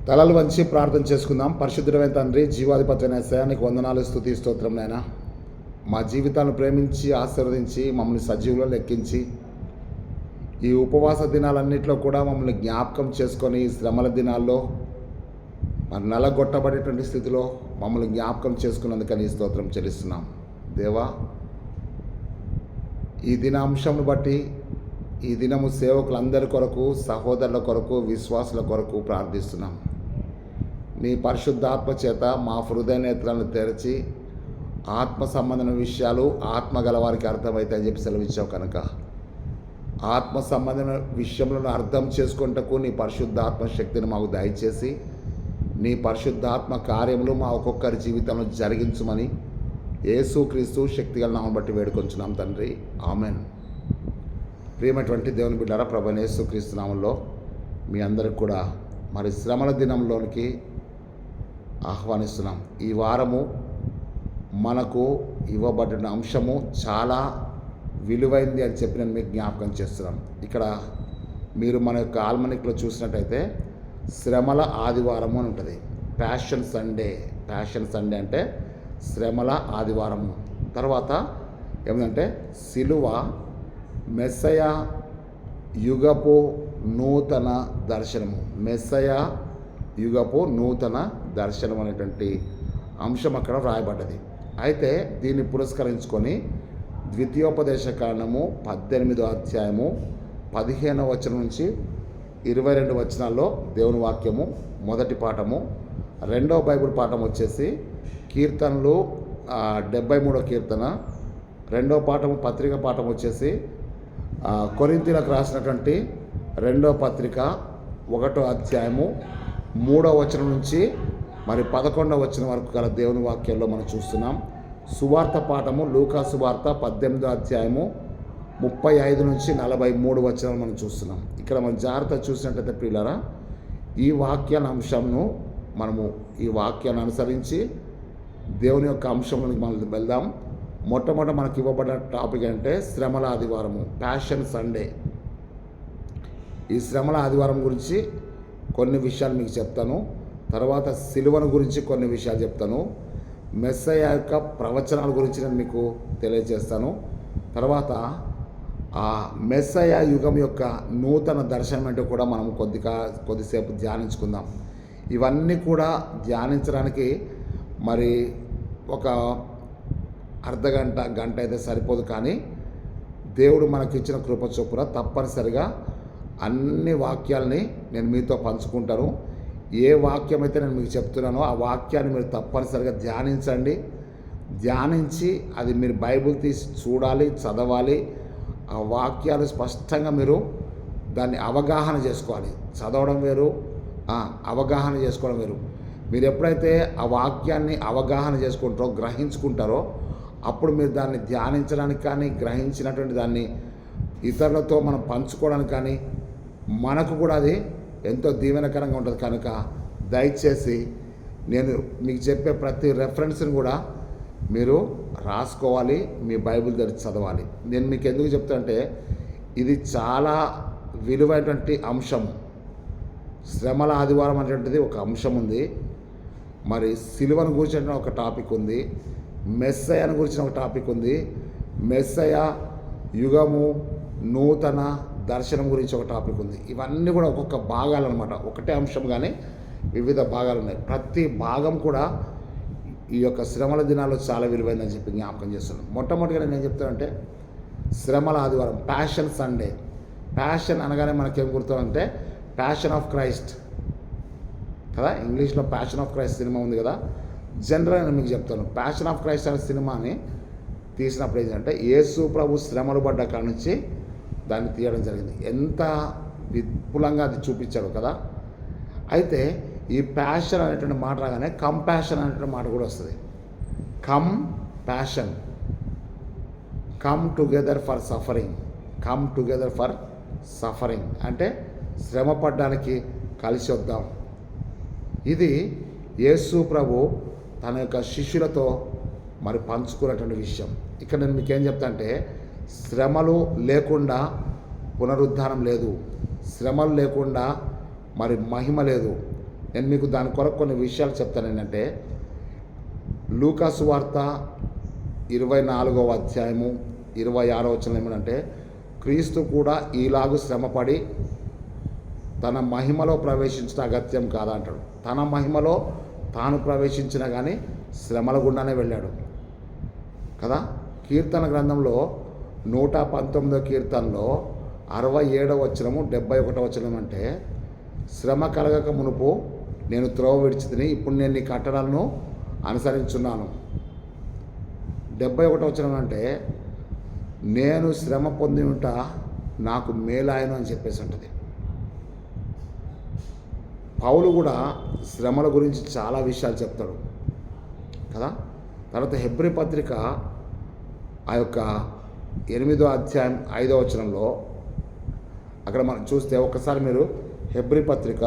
తలలు వంచి ప్రార్థన చేసుకుందాం. పరిశుద్ధమైన తండ్రి, జీవాధిపత్యమైన యేసయ్య, వందనాలు, స్తుతి, స్తోత్రం నాయనా. మా జీవితాలను ప్రేమించి ఆశీర్వదించి మమ్మల్ని సజీవులో లెక్కించి ఈ ఉపవాస దినాలన్నింటిలో కూడా మమ్మల్ని జ్ఞాపకం చేసుకొని శ్రమల దినాల్లో మరి నలగొట్టబడేటువంటి స్థితిలో మమ్మల్ని జ్ఞాపకం చేసుకున్నందుకని స్తోత్రం చెల్లిస్తున్నాం. దేవా, ఈ దినాంశంను బట్టి ఈ దినము సేవకులందరి కొరకు, సహోదరుల కొరకు, విశ్వాసుల కొరకు ప్రార్థిస్తున్నాం. నీ పరిశుద్ధాత్మ చేత మా హృదయ నేత్రాలను తెరచి ఆత్మ సంబంధమైన విషయాలు ఆత్మ గలవారికి అర్థమవుతాయి అని చెప్పి సెలవిచ్చావు కనుక ఆత్మ సంబంధమైన విషయములను అర్థం చేసుకుంటకు నీ పరిశుద్ధాత్మ శక్తిని మాకు దయచేసి నీ పరిశుద్ధాత్మ కార్యములు మా ఒక్కొక్కరి జీవితంలో జరిగించమని యేసుక్రీస్తు శక్తిగల నామమును బట్టి వేడుకొంచున్నాం తండ్రి, ఆమెన్. ప్రియమైనటువంటి దేవుని బిడ్డారా, ప్రభువైన యేసుక్రీస్తు నామములో మీ అందరికి కూడా మరి శ్రమల దినంలోనికి ఆహ్వానిస్తున్నాం. ఈ వారము మనకు ఇవ్వబడిన అంశము చాలా విలువైంది అని చెప్పి నేను మీకు జ్ఞాపకం చేస్తున్నాను. ఇక్కడ మీరు మన యొక్క ఆల్మనిక్లో చూసినట్టయితే శ్రమల ఆదివారము అని ఉంటుంది. ప్యాషన్ సండే అంటే శ్రమల ఆదివారము. తర్వాత ఏమిటంటే సిలువ మెస్సయ యుగపు నూతన దర్శనము. మెస్సయ యుగపు నూతన దర్శనం అనేటువంటి అంశం అక్కడ వ్రాయబడ్డది. అయితే దీన్ని పురస్కరించుకొని ద్వితీయోపదేశ కాండము 18వ అధ్యాయము 15వ వచనం నుంచి 22 వచనాల్లో దేవుని వాక్యము మొదటి పాఠము. రెండవ బైబిల్ పాఠం వచ్చేసి కీర్తనలు 73వ కీర్తన. రెండవ పాఠము పత్రిక పాఠం వచ్చేసి కొరింథీయులకు రాసినటువంటి రెండవ పత్రిక 1వ అధ్యాయము 3వ వచనం నుంచి మరి 11వ వచనం వరకు గల దేవుని వాక్యంలో మనం చూస్తున్నాం. సువార్త పాఠము లూకా సువార్త 18వ అధ్యాయము 35 నుంచి 43 వచనాలు మనం చూస్తున్నాం. ఇక్కడ మనం జాగ్రత్త చూసినట్టయితే ప్రియులారా, ఈ వాక్యాన్ని అనుసరించి దేవుని యొక్క అంశంలోకి మనం వెళ్దాం. మొట్టమొదట మనకి ఇవ్వబడిన టాపిక్ అంటే శ్రమల ఆదివారము, ప్యాషన్ సండే. ఈ శ్రమల ఆదివారం గురించి కొన్ని విషయాలు మీకు చెప్తాను. తర్వాత సిలువను గురించి కొన్ని విషయాలు చెప్తాను. మెస్సయ్య యొక్క ప్రవచనాల గురించి నేను మీకు తెలియజేస్తాను. తర్వాత ఆ మెస్సయ్య యుగం యొక్క నూతన దర్శనం అంటే కూడా మనం కొద్దిసేపు ధ్యానించుకుందాం. ఇవన్నీ కూడా ధ్యానించడానికి మరి ఒక అర్ధగంట గంట అయితే సరిపోదు. కానీ దేవుడు మనకి ఇచ్చిన కృప చొప్పున తప్పనిసరిగా అన్ని వాక్యాలని నేను మీతో పంచుకుంటాను. ఏ వాక్యం అయితే నేను మీకు చెప్తున్నానో ఆ వాక్యాన్ని మీరు తప్పనిసరిగా ధ్యానించి అది మీరు బైబిల్ తీసి చూడాలి, చదవాలి. ఆ వాక్యాలు స్పష్టంగా మీరు దాన్ని అవగాహన చేసుకోవాలి. చదవడం వేరు, అవగాహన చేసుకోవడం వేరు. మీరు ఎప్పుడైతే ఆ వాక్యాన్ని అవగాహన చేసుకుంటారో, గ్రహించుకుంటారో, అప్పుడు మీరు దాన్ని ధ్యానించడానికి కానీ, గ్రహించినటువంటి దాన్ని ఇతరులతో మనం పంచుకోవడానికి కానీ మనకు కూడా అది ఎంతో దీవెనకరంగా ఉంటుంది. కనుక దయచేసి నేను మీకు చెప్పే ప్రతి రెఫరెన్స్ని కూడా మీరు రాసుకోవాలి, మీ బైబిల్ తెరిచి చదవాలి. నేను మీకు ఎందుకు చెప్తానంటే ఇది చాలా విలువైనటువంటి అంశం. శ్రమల ఆదివారం అనేటువంటిది ఒక అంశం ఉంది. మరి సిలువను గురించిన ఒక టాపిక్ ఉంది. మెస్సయ్యను గురించిన ఒక టాపిక్ ఉంది. మెస్సయ్య యుగము నూతన దర్శనం గురించి ఒక టాపిక్ ఉంది. ఇవన్నీ కూడా ఒక్కొక్క భాగాలు అనమాట. ఒకటే అంశం కానీ వివిధ భాగాలు ఉన్నాయి. ప్రతి భాగం కూడా ఈ యొక్క శ్రమల దినాల్లో చాలా విలువైందని చెప్పి జ్ఞాపకం చేస్తున్నాను. మొట్టమొదటిగా నేను ఏం చెప్తానంటే శ్రమల ఆదివారం, ప్యాషన్ సండే. ప్యాషన్ అనగానే మనకేం గుర్తుందంటే ప్యాషన్ ఆఫ్ క్రైస్ట్ కదా. ఇంగ్లీష్లో ప్యాషన్ ఆఫ్ క్రైస్ట్ సినిమా ఉంది కదా. జనరల్గా నేను మీకు చెప్తాను, ప్యాషన్ ఆఫ్ క్రైస్ట్ అనే సినిమాని తీసినప్పుడు ఏంటంటే యేసు ప్రభు శ్రమలు పడ్డ కాడ నుంచి దాన్ని తీయడం జరిగింది. ఎంత విపులంగా అది చూపించాడు కదా. అయితే ఈ ప్యాషన్ అనేటువంటి మాట రాగానే కంపాషన్ అనేటువంటి మాట కూడా వస్తుంది. Passion, come together for suffering అంటే శ్రమ పడ్డానికి కలిసి వద్దాం. ఇది యేసు ప్రభు తన యొక్క శిష్యులతో మరి పంచుకున్నటువంటి విషయం. ఇక్కడ నేను మీకేం చెప్తా అంటే శ్రమలు లేకుండా పునరుద్ధానం లేదు, శ్రమలు లేకుండా మరి మహిమ లేదు, నేను మీకు దాని కొరకు కొన్ని విషయాలు చెప్తాను. ఏంటంటే లూకాసు వార్త 24వ అధ్యాయము 26వ వచనం ఏమంటే, క్రీస్తు కూడా ఈలాగు శ్రమపడి తన మహిమలో ప్రవేశించడం అగత్యం కాదా అంటాడు. తన మహిమలో తాను ప్రవేశించినా కానీ శ్రమల గుండానే వెళ్ళాడు కదా. కీర్తన గ్రంథంలో 119వ కీర్తనలో 67వ వచనము 71వ వచనం అంటే, శ్రమ కలగక మునుపు నేను త్రోవ విడిచితిని, ఇప్పుడు నేను నీ కట్టడలను అనుసరించున్నాను. 71వ వచనం అంటే, నేను శ్రమ పొంది ఉంటా నాకు మేలాయను అని చెప్పేసి ఉంటుంది. పౌలు కూడా శ్రమల గురించి చాలా విషయాలు చెప్తాడు కదా. తర్వాత హెబ్రీ పత్రిక ఆ యొక్క 8వ అధ్యాయం 5వ వచనంలో అక్కడ మనం చూస్తే ఒకసారి మీరు హెబ్రీ పత్రిక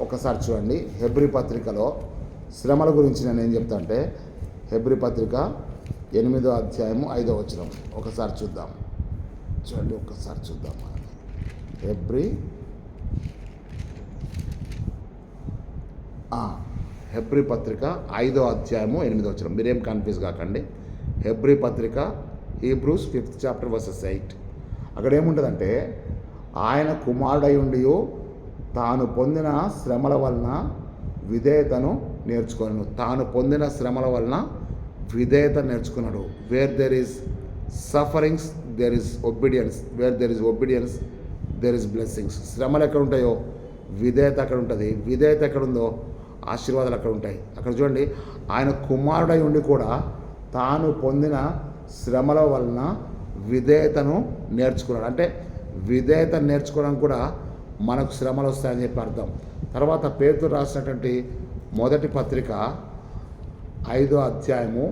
ఒకసారి చూడండి. హెబ్రీ పత్రికలో శ్రమల గురించి నేను ఏం చెప్తా అంటే, హెబ్రీ పత్రిక 8వ అధ్యాయము 5వ వచనం ఒకసారి చూద్దాం. చూడండి, ఒక్కసారి చూద్దాం. హెబ్రీ పత్రిక 5వ అధ్యాయము 8వ వచనం. మీరేం కన్ఫ్యూజ్ కాకండి. హెబ్రీ పత్రిక హీబ్రూస్ 5th chapter verses 8. అక్కడ ఏముంటుందంటే, ఆయన కుమారుడై ఉండి తాను పొందిన శ్రమల వలన విధేయతను నేర్చుకున్నాను. తాను పొందిన శ్రమల వలన విధేయత నేర్చుకున్నాడు. Where there is sufferings there is obedience, where there is obedience there is blessings. శ్రమలు ఎక్కడ ఉంటాయో విధేయత అక్కడ ఉంటుంది. విధేయత ఎక్కడ ఉందో ఆశీర్వాదాలు అక్కడ ఉంటాయి. అక్కడ చూడండి, ఆయన కుమారుడై ఉండి కూడా తాను పొందిన శ్రమల వలన విధేయతను నేర్చుకున్నాడు. అంటే విధేయత నేర్చుకోవడానికి కూడా మనకు శ్రమలు వస్తాయని చెప్పి అర్థం. తర్వాత పేతురు రాసినటువంటి మొదటి పత్రిక 5వ అధ్యాయము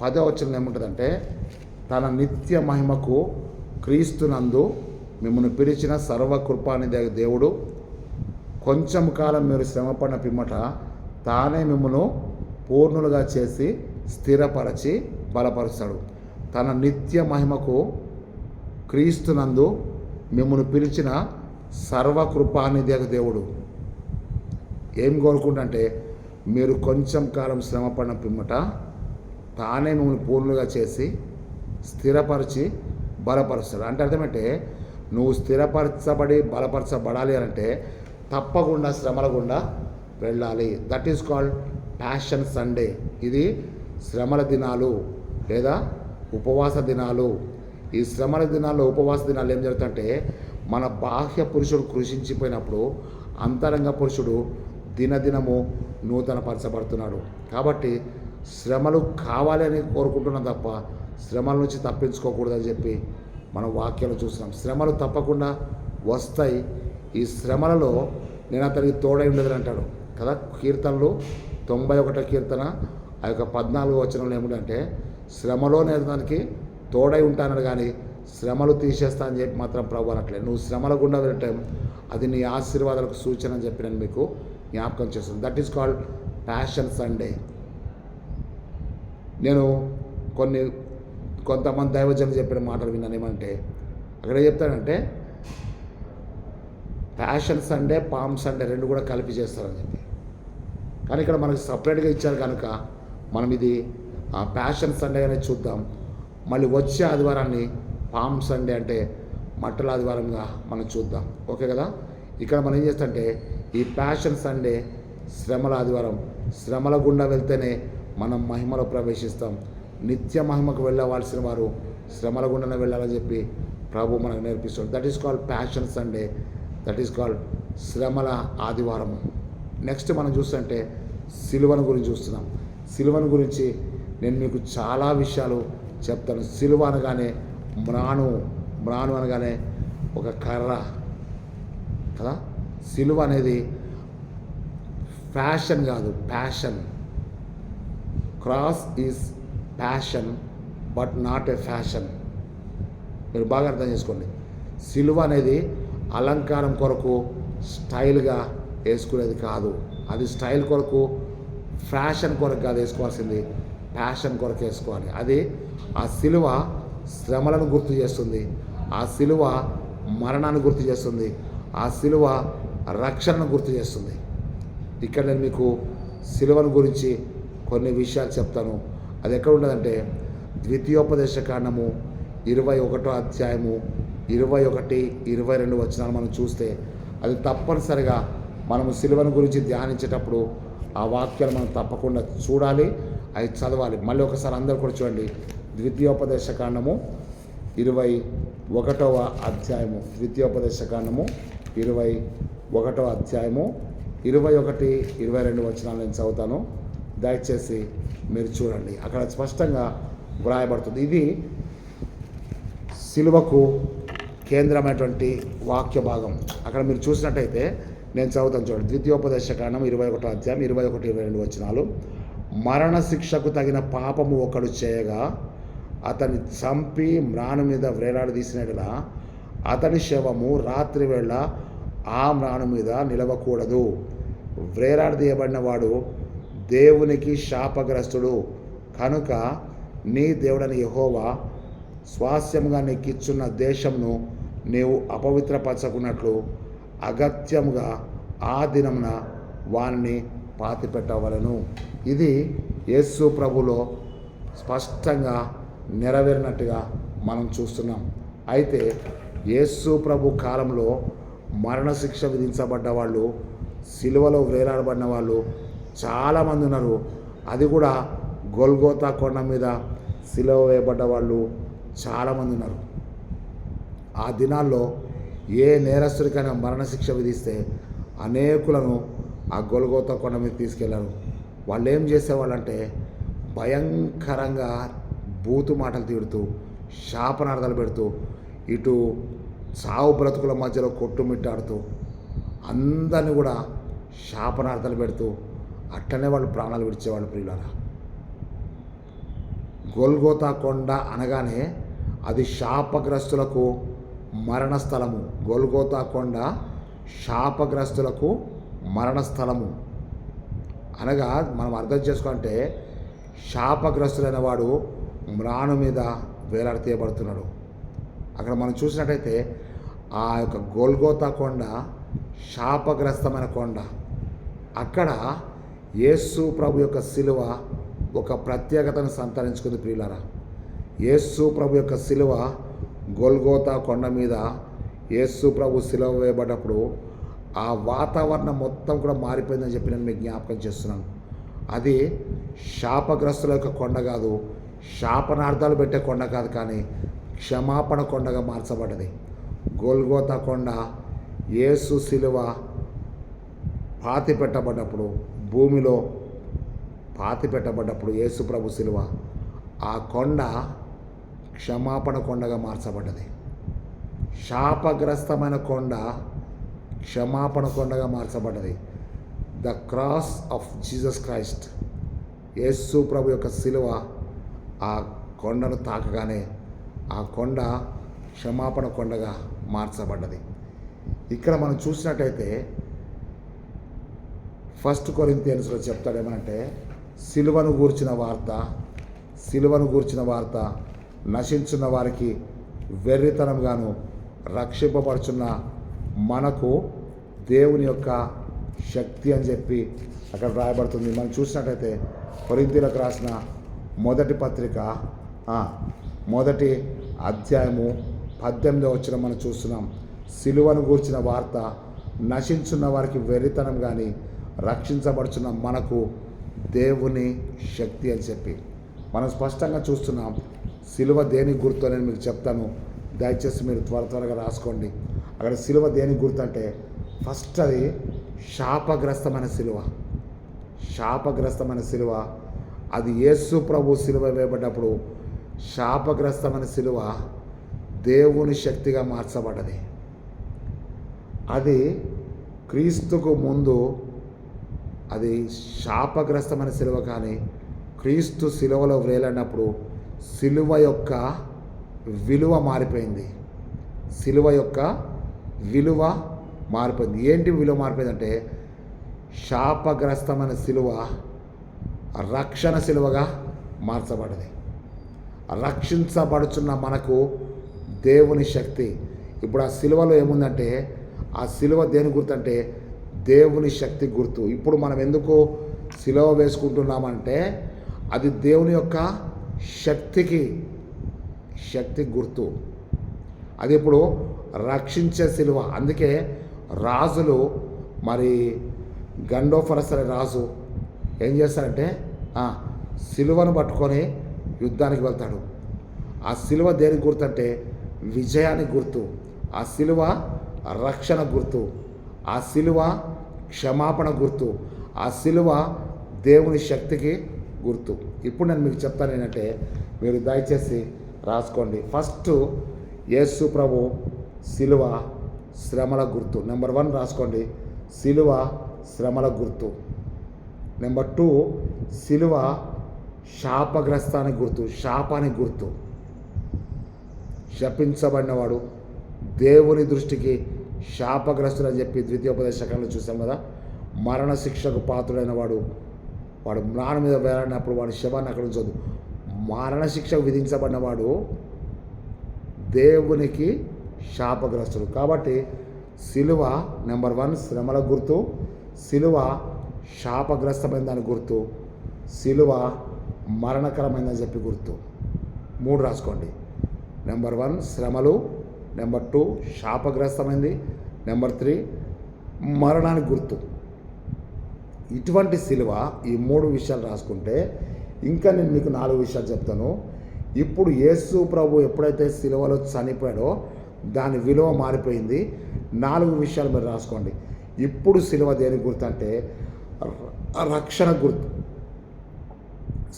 10వ వచనం ఏముంటుందంటే, తన నిత్య మహిమకు క్రీస్తునందు మిమ్మల్ని పిలిచిన సర్వకృపానిధి దేవుడు కొంచెం కాలం మీరు శ్రమపడిన పిమ్మట తానే మిమ్మల్ని పూర్ణులుగా చేసి స్థిరపరచి బలపరుస్తాడు. తన నిత్య మహిమకు క్రీస్తునందు మిమ్మల్ని పిలిచిన సర్వకృపానిధి దేవుడు ఏం కోరుకుంటే, మీరు కొంచెం కాలం శ్రమపడిన పిమ్మట తానే మిమ్మల్ని పూర్ణులుగా చేసి స్థిరపరిచి బలపరుస్తాడు. అంటే అర్థమంటే, నువ్వు స్థిరపరచబడి బలపరచబడాలి అంటే తప్పకుండా శ్రమల గుండా వెళ్ళాలి. That is called passion Sunday. ఇది శ్రమల దినాలు లేదా ఉపవాస దినాలు. ఈ శ్రమల దినాల్లో ఉపవాస దినాలు ఏం జరుగుతుందంటే, మన బాహ్య పురుషుడు కృషించిపోయినప్పుడు అంతరంగ పురుషుడు దినదినము నూతనపరచబడుతున్నాడు. కాబట్టి శ్రమలు కావాలి అని కోరుకుంటున్నాం తప్ప శ్రమల నుంచి తప్పించుకోకూడదని చెప్పి మనం వాక్యాలు చూస్తున్నాం. శ్రమలు తప్పకుండా వస్తాయి. ఈ శ్రమలలో నేను అతనికి తోడై ఉండదని అంటాడు కదా. కీర్తనలు 91వ కీర్తన ఆ యొక్క 14వ వచనంలో ఏమిటంటే, శ్రమలో నేను దానికి తోడై ఉంటానని కానీ శ్రమలు తీసేస్తా అని చెప్పి మాత్రం ప్రభు అనట్లేదు. నువ్వు శ్రమల గుండా వెళ్ళటం అది నీ ఆశీర్వాదాలకు సూచన అని చెప్పి నేను మీకు జ్ఞాపకం చేస్తున్నాను. That is called passion Sunday. నేను కొంతమంది దైవజనులు చెప్పిన మాటలు విన్నాను. ఏమంటే అక్కడ చెప్తానంటే, ప్యాషన్ సండే పామ్ సండే రెండు కూడా కలిపి చేస్తారని చెప్పి. కానీ ఇక్కడ మనకు సపరేట్గా ఇచ్చారు కనుక మనం ఇది ప్యాషన్ సండే అనేది చూద్దాం. మళ్ళీ వచ్చే ఆదివారాన్ని పామ్ సండే అంటే మట్టల ఆదివారంగా మనం చూద్దాం. ఓకే కదా. ఇక్కడ మనం ఏం చేస్తామంటే, ఈ ప్యాషన్ సండే శ్రమల ఆదివారం. శ్రమల గుండా వెళ్తేనే మనం మహిమలో ప్రవేశిస్తాం. నిత్య మహిమకు వెళ్ళవలసిన వారు శ్రమల గుండానే వెళ్ళాలని చెప్పి ప్రభు మనకు నేర్పిస్తాడు. That is called passion Sunday. That is called శ్రమల ఆదివారం. నెక్స్ట్ మనం చూస్తుంటే సిలువను గురించి చూస్తున్నాం. సిలువను గురించి నేను మీకు చాలా విషయాలు చెప్తాను. సిలువ అనగానే మ్రాను అనగానే ఒక కర్ర కదా. సిలువ అనేది ఫ్యాషన్ కాదు, passion. Cross is passion but not a fashion. మీరు బాగా అర్థం చేసుకోండి. సిలువ అనేది అలంకారం కొరకు స్టైల్గా వేసుకునేది కాదు. అది స్టైల్ కొరకు ఫ్యాషన్ కొరకు కాదు వేసుకోవాల్సింది, ప్యాషన్ కొరకు వేసుకోవాలి. అది ఆ సిలువ శ్రమలను గుర్తు చేస్తుంది. ఆ సిలువ మరణాన్ని గుర్తు చేస్తుంది. ఆ సిలువ రక్షణను గుర్తు చేస్తుంది. ఇక్కడ నేను మీకు సిలువను గురించి కొన్ని విషయాలు చెప్తాను. అది ఎక్కడ ఉండదంటే ద్వితీయోపదేశ కాండము 21వ అధ్యాయము 21, 22 వచనాలు మనం చూస్తే అది తప్పనిసరిగా మనము సిలువను గురించి ధ్యానించేటప్పుడు ఆ వాక్యాలు మనం తప్పకుండా చూడాలి, అవి చదవాలి. మళ్ళీ ఒకసారి అందరూ కూడా చూడండి. ద్వితీయోపదేశ కాండము 21వ అధ్యాయము, ద్వితీయోపదేశ కాండము 21వ అధ్యాయము 21, 22 వచనాలు నేను చదువుతాను. దయచేసి మీరు చూడండి. అక్కడ స్పష్టంగా వ్రాయబడుతుంది. ఇది సిలువకు కేంద్రమైనటువంటి వాక్య భాగం. అక్కడ మీరు చూసినట్టయితే నేను చదువుతాను చూడండి. ద్వితీయోపదేశ కాండం 21వ అధ్యాయం 21, 22 వచనాలు. మరణశిక్షకు తగిన పాపము ఒకడు చేయగా అతన్ని చంపి మ్రాను మీద వ్రేలాడదీసినట్లా అతని శవము రాత్రి వేళ ఆ మ్రాను మీద నిలవకూడదు. వ్రేలాడదీయబడిన వాడు దేవునికి శాపగ్రస్తుడు కనుక నీ దేవుడని యెహోవా స్వాస్యముగా నీకిచ్చున్న దేశమును నీవు అపవిత్రపరచకున్నట్లు అగత్యముగా ఆ దినమున వారిని పాతిపెట్టవలను. ఇది యేసు ప్రభులో స్పష్టంగా నెరవేరినట్టుగా మనం చూస్తున్నాం. అయితే యేసు ప్రభు కాలంలో మరణశిక్ష విధించబడ్డ వాళ్ళు, సిలువలో వేలాడబడిన వాళ్ళు చాలామంది ఉన్నారు. అది కూడా గొల్గోతా కొండ మీద సిలువ వేయబడ్డ వాళ్ళు చాలామంది ఉన్నారు. ఆ దినాల్లో ఏ నేరస్తుడికైనా మరణశిక్ష విధిస్తే అనేకులను ఆ గొల్గోతా కొండ మీద తీసుకెళ్లారు. వాళ్ళు ఏం చేసేవాళ్ళంటే భయంకరంగా బూతు మాటలు తీడుతూ, శాపనార్థాలు పెడుతూ, ఇటు సావు బ్రతుకుల మధ్యలో కొట్టుమిట్టాడుతూ, అందరిని కూడా శాపనార్థాలు పెడుతూ అట్టనే వాళ్ళు ప్రాణాలు విడిచేవాళ్ళు. ప్రియులారా, గొల్గోతా కొండ అనగానే అది శాపగ్రస్తులకు మరణస్థలము. గొల్గోతా కొండ శాపగ్రస్తులకు మరణస్థలము అనగా మనం అర్థం చేసుకుంటే శాపగ్రస్తులైన వాడు మ్రాను మీద వేలాడతీయబడుతున్నాడు. అక్కడ మనం చూసినట్టయితే ఆ యొక్క గొల్గోతా కొండ శాపగ్రస్తమైన కొండ. అక్కడ యేసు ప్రభు యొక్క సిలువ ఒక ప్రత్యేకతను సంతరించుకుంది. ప్రియులారా, యేసు ప్రభు యొక్క సిలువ గొల్గోతా కొండ మీద యేసు ప్రభు సిలువ వేయబడ్డప్పుడు ఆ వాతావరణం మొత్తం కూడా మారిపోయిందని చెప్పి నేను మీకు జ్ఞాపకం చేస్తున్నాను. అది శాపగ్రస్తుల యొక్క కొండ కాదు, శాపనార్థాలు పెట్టే కొండ కాదు, కానీ క్షమాపణ కొండగా మార్చబడ్డది. గొల్గోతా కొండ యేసు సిలువ పాతి పెట్టబడ్డప్పుడు, భూమిలో పాతి పెట్టబడ్డప్పుడు యేసు ప్రభు సిలువ ఆ కొండ క్షమాపణ కొండగా మార్చబడ్డది. శాపగ్రస్తమైన కొండ క్షమాపణ కొండగా మార్చబడ్డది. The cross of Jesus Christ, యేసు ప్రభు యొక్క సిలువ ఆ కొండను తాకగానే ఆ కొండ క్షమాపణ కొండగా మార్చబడ్డది. ఇక్కడ మనం చూసినట్టయితే 1 కొరింథియన్స్లో చెప్తాడేమనంటే సిలువను గూర్చిన వార్త నశించున్న వారికి వెర్రితనంగాను రక్షింపబడుచున్న మనకు దేవుని యొక్క శక్తి అని చెప్పి అక్కడ రాయబడుతుంది. మనం చూసినట్టయితే కొరింథీయులకు రాసిన మొదటి పత్రిక 1వ అధ్యాయము 18వ వచనం మనం చూస్తున్నాం. సిలువను గూర్చిన వార్త నశించున్న వారికి వెర్రితనం కానీ రక్షించబడుచున్న మనకు దేవుని శక్తి అని చెప్పి మనం స్పష్టంగా చూస్తున్నాం. సిలువ దేనికి గుర్తు నేను మీకు చెప్తాను, దయచేసి మీరు త్వరగా రాసుకోండి. అక్కడ సిలువ దేనికి గుర్తు అంటే ఫస్ట్ అది శాపగ్రస్తమైన సిలువ. అది యేసు ప్రభు సిలువ వేయబడ్డప్పుడు శాపగ్రస్తమైన సిలువ దేవుని శక్తిగా మార్చబడ్డది. అది క్రీస్తుకు ముందు అది శాపగ్రస్తమైన సిలువ, కానీ క్రీస్తు సిలువలో వేలాడినప్పుడు సిలువ యొక్క విలువ మారిపోయింది. ఏంటి విలువ మారిపోయిందంటే శాపగ్రస్తమైన సిలువ రక్షణ సిలువగా మార్చబడింది. రక్షించబడుచున్న మనకు దేవుని శక్తి. ఇప్పుడు ఆ సిలువలో ఏముందంటే, ఆ సిలువ దేని గుర్తంటే దేవుని శక్తి గుర్తు. ఇప్పుడు మనం ఎందుకు సిలువ వేసుకుంటున్నామంటే అది దేవుని యొక్క శక్తి గుర్తు. అది ఇప్పుడు రక్షించే సిలువ. అందుకే రాజులు మరి గండోఫరస్ అనే రాజు ఏం చేస్తారంటే సిలువను పట్టుకొని యుద్ధానికి వెళ్తాడు. ఆ సిలువ దేనికి గుర్తు అంటే విజయానికి గుర్తు. ఆ సిలువ రక్షణ గుర్తు. ఆ సిలువ క్షమాపణ గుర్తు. ఆ సిలువ దేవుని శక్తికి గుర్తు. ఇప్పుడు నేను మీకు చెప్తాను ఏంటంటే మీరు దయచేసి రాసుకోండి. ఫస్ట్ యేసు ప్రభు సిలువ శ్రమల గుర్తు. నెంబర్ 1 రాసుకోండి, సిలువ శ్రమల గుర్తు. నెంబర్ 2 సిలువ శాపగ్రస్తానికి గుర్తు, శాపానికి గుర్తు. శపించబడినవాడు దేవుని దృష్టికి శాపగ్రస్తుడు అని చెప్పి ద్వితీయోపదేశకాండలో చూసాం కదా. మరణ శిక్షకు పాత్రుడైన వాడు మ్రాణ మీద వేలాడినప్పుడు వాడి శవాన్ని అక్కడ ఉంచొద్దు. మరణశిక్షకు విధించబడినవాడు దేవునికి శాపగ్రస్తుడు. కాబట్టి సిలువ నెంబర్ 1 శ్రమల గుర్తు, సిలువ శాపగ్రస్తమైన దాని గుర్తు, సిలువ మరణకరమైందని చెప్పి గుర్తు. 3 రాసుకోండి. నెంబర్ 1 శ్రమలు, నెంబర్ 2 శాపగ్రస్తమైంది, నెంబర్ 3 మరణానికి గుర్తు. ఇటువంటి సిలువ, ఈ 3 విషయాలు రాసుకుంటే ఇంకా నేను మీకు 4 విషయాలు చెప్తాను. ఇప్పుడు యేసు ప్రభు ఎప్పుడైతే సిలువలో చనిపోయాడో దాని విలువ మారిపోయింది. 4 విషయాలు మీరు రాసుకోండి. ఇప్పుడు సిలువ దేనికి గుర్తు అంటే రక్షణ గుర్తు.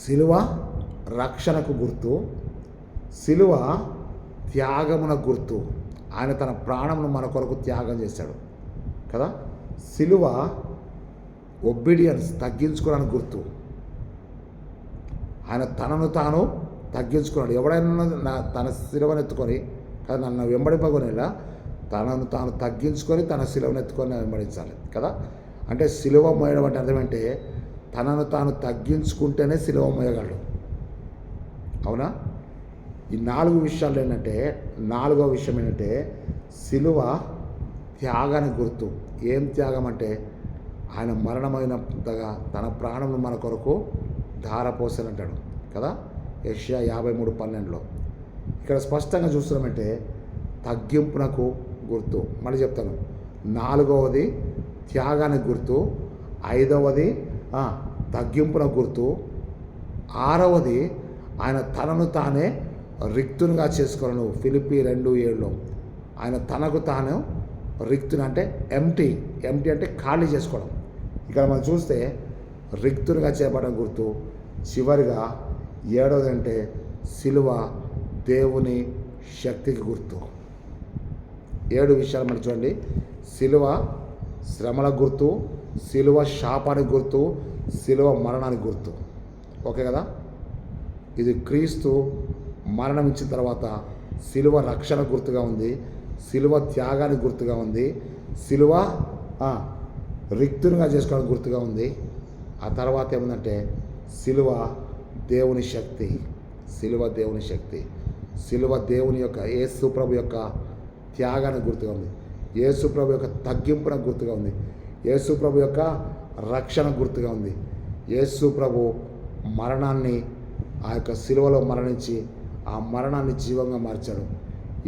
సిలువ రక్షణకు గుర్తు, సిలువ త్యాగమున గుర్తు. ఆయన తన ప్రాణమును మన కొరకు త్యాగం చేశాడు కదా. సిలువ ఒబీడియన్స్, తగ్గించుకోవడానికి గుర్తు. ఆయన తనను తాను తగ్గించుకున్నాడు. ఎవడైనా తన సిలువను ఎత్తుకొని కదా నన్ను వెంబడింపగొనేలా తనను తాను తగ్గించుకొని తన సిలువను ఎత్తుకొని వెంబడించాలి కదా. అంటే సిలువ మోయడం అంటే అర్థం ఏంటంటే తనను తాను తగ్గించుకుంటేనే సిలువ మోయగలడు. అవునా? ఈ 4 విషయాలు ఏంటంటే 4వ విషయం ఏంటంటే సిలువ త్యాగానికి గుర్తు. ఏం త్యాగం అంటే ఆయన మరణమైనంతగా తన ప్రాణమును మన కొరకు ధారపోసానంటాడు కదా, యెషయా 53:12. ఇక్కడ స్పష్టంగా చూస్తున్నామంటే తగ్గింపునకు గుర్తు. మళ్ళీ చెప్తాను, 4వది త్యాగానికి గుర్తు, 5వది తగ్గింపునకు గుర్తు, 6వది ఆయన తనను తానే రిక్తునిగా చేసుకోను. ఫిలిప్పీ 2:7 ఆయన తనకు తాను రిక్తుని అంటే ఎంటీ అంటే ఖాళీ చేసుకోవడం. ఇక్కడ మనం చూస్తే రిక్తునిగా చేపట్టడం గుర్తు. చివరిగా 7వది అంటే సిలువ దేవుని శక్తికి గుర్తు. 7 విషయాలు మనం చూడండి. సిలువ శ్రమల గుర్తు, సిలువ శాపానికి గుర్తు, సిలువ మరణానికి గుర్తు. ఓకే కదా. ఇది క్రీస్తు మరణం ఇచ్చిన తర్వాత సిలువ రక్షణ గుర్తుగా ఉంది, సిలువ త్యాగానికి గుర్తుగా ఉంది, సిలువ రిక్తునిగా చేసుకోవడానికి గుర్తుగా ఉంది. ఆ తర్వాత ఏముందంటే సిలువ దేవుని శక్తి. సిలువ దేవుని శక్తి. సిలువ దేవుని యొక్క యేసు ప్రభు యొక్క త్యాగానికి గుర్తుగా ఉంది, యేసు ప్రభు యొక్క తగ్గింపునకు గుర్తుగా ఉంది, యేసు ప్రభు యొక్క రక్షణ గుర్తుగా ఉంది. యేసు ప్రభు మరణాన్ని ఆ యొక్క సిలువలో మరణించి ఆ మరణాన్ని జీవంగా మార్చాడు.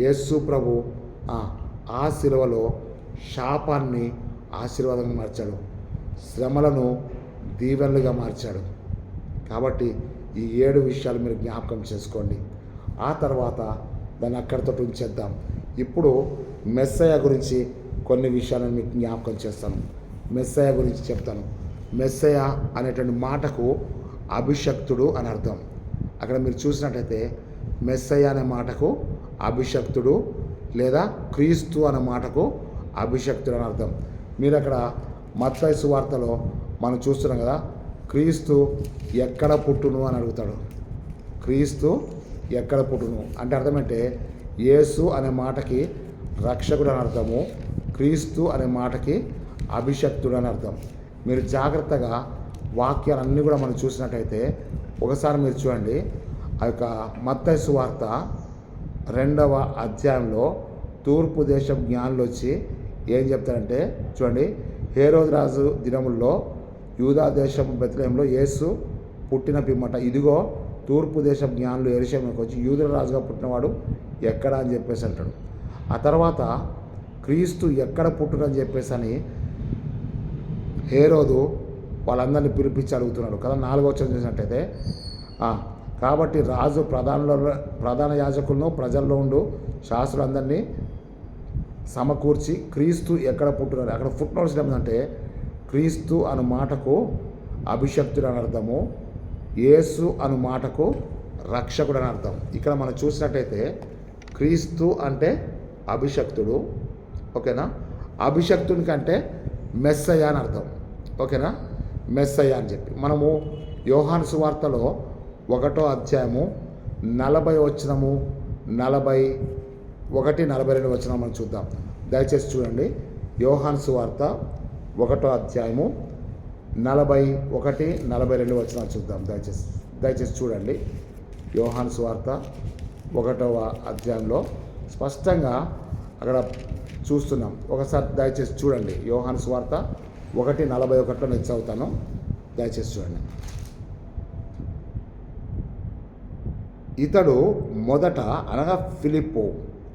యేసు ప్రభు ఆ సిలువలో శాపాన్ని ఆశీర్వాదంగా మార్చాడు, శ్రమలను దీవెనలుగా మార్చాడు. కాబట్టి ఈ 7 విషయాలు మీరు జ్ఞాపకం చేసుకోండి. ఆ తర్వాత దాన్ని అక్కడితో ఉంచేద్దాం. ఇప్పుడు మెస్సయ్య గురించి కొన్ని విషయాలను మీకు జ్ఞాపకం చేస్తాను. మెస్సయ్య గురించి చెప్తాను. మెస్సయ్య అనేటువంటి మాటకు అభిషక్తుడు అని అర్థం. అక్కడ మీరు చూసినట్టయితే మెస్సయ్య అనే మాటకు అభిషక్తుడు లేదా క్రీస్తు అనే మాటకు అభిషక్తుడు అని అర్థం. మీరు అక్కడ మత్తయి సువార్తలో మనం చూస్తున్నాం కదా, క్రీస్తు ఎక్కడ పుట్టును అని అడుగుతాడు. క్రీస్తు ఎక్కడ పుట్టును అంటే అర్థం ఏంటంటే యేసు అనే మాటకి రక్షకుడు అని అర్థము, క్రీస్తు అనే మాటకి అభిషక్తుడు అని అర్థం. మీరు జాగ్రత్తగా వాక్యాలన్నీ కూడా మనం చూసినట్టయితే ఒకసారి మీరు చూడండి. ఆ యొక్క మత్తయి సువార్త 2వ అధ్యాయంలో తూర్పు దేశం జ్ఞానులు వచ్చి ఏం చెప్తారంటే చూడండి, హేరోదు రాజు దినముల్లో యూదా దేశం బెత్లెహేములో యేసు పుట్టిన పిమ్మట ఇదిగో తూర్పు దేశం జ్ఞానులు యెరూషలేముకు వచ్చి యూదుల రాజుగా పుట్టినవాడు ఎక్కడ అని చెప్పేసి అంటాడు. ఆ తర్వాత క్రీస్తు ఎక్కడ పుట్టునని చెప్పేసి అని హేరోదు వాళ్ళందరినీ పిలిపించి అడుగుతున్నాడు కదా. 4వ వచనం చూసినట్టయితే కాబట్టి రాజు ప్రధాన యాజకులను ప్రజల్లో ఉండు శాస్త్రులందరినీ సమకూర్చి క్రీస్తు ఎక్కడ పుట్టున్నారు, అక్కడ ఫుట్ నోట్స్ ఏమిటంటే క్రీస్తు అను మాటకు అభిషక్తుడు అని అర్థము, యేసు అను మాటకు రక్షకుడు అని అర్థం. ఇక్కడ మనం చూసినట్టయితే క్రీస్తు అంటే అభిషక్తుడు, ఓకేనా. అభిషక్తుని కంటే మెస్సయ్య అని అర్థం, ఓకేనా. మెస్సయ్య అని చెప్పి మనము యోహాను సువార్తలో 1వ అధ్యాయము 40 వచనము 41, 42 వచనం మనం చూద్దాం. దయచేసి చూడండి. యోహాను సువార్త 1వ అధ్యాయము 41, 42 వచనాలు చూద్దాం. దయచేసి చూడండి. యోహాను సువార్త 1వ అధ్యాయంలో స్పష్టంగా అక్కడ చూస్తున్నాం. ఒకసారి దయచేసి చూడండి. యోహాను సువార్త 1:41 నేను చదువుతాను. దయచేసి చూడండి. ఇతడు మొదట అనగా ఫిలిప్పు,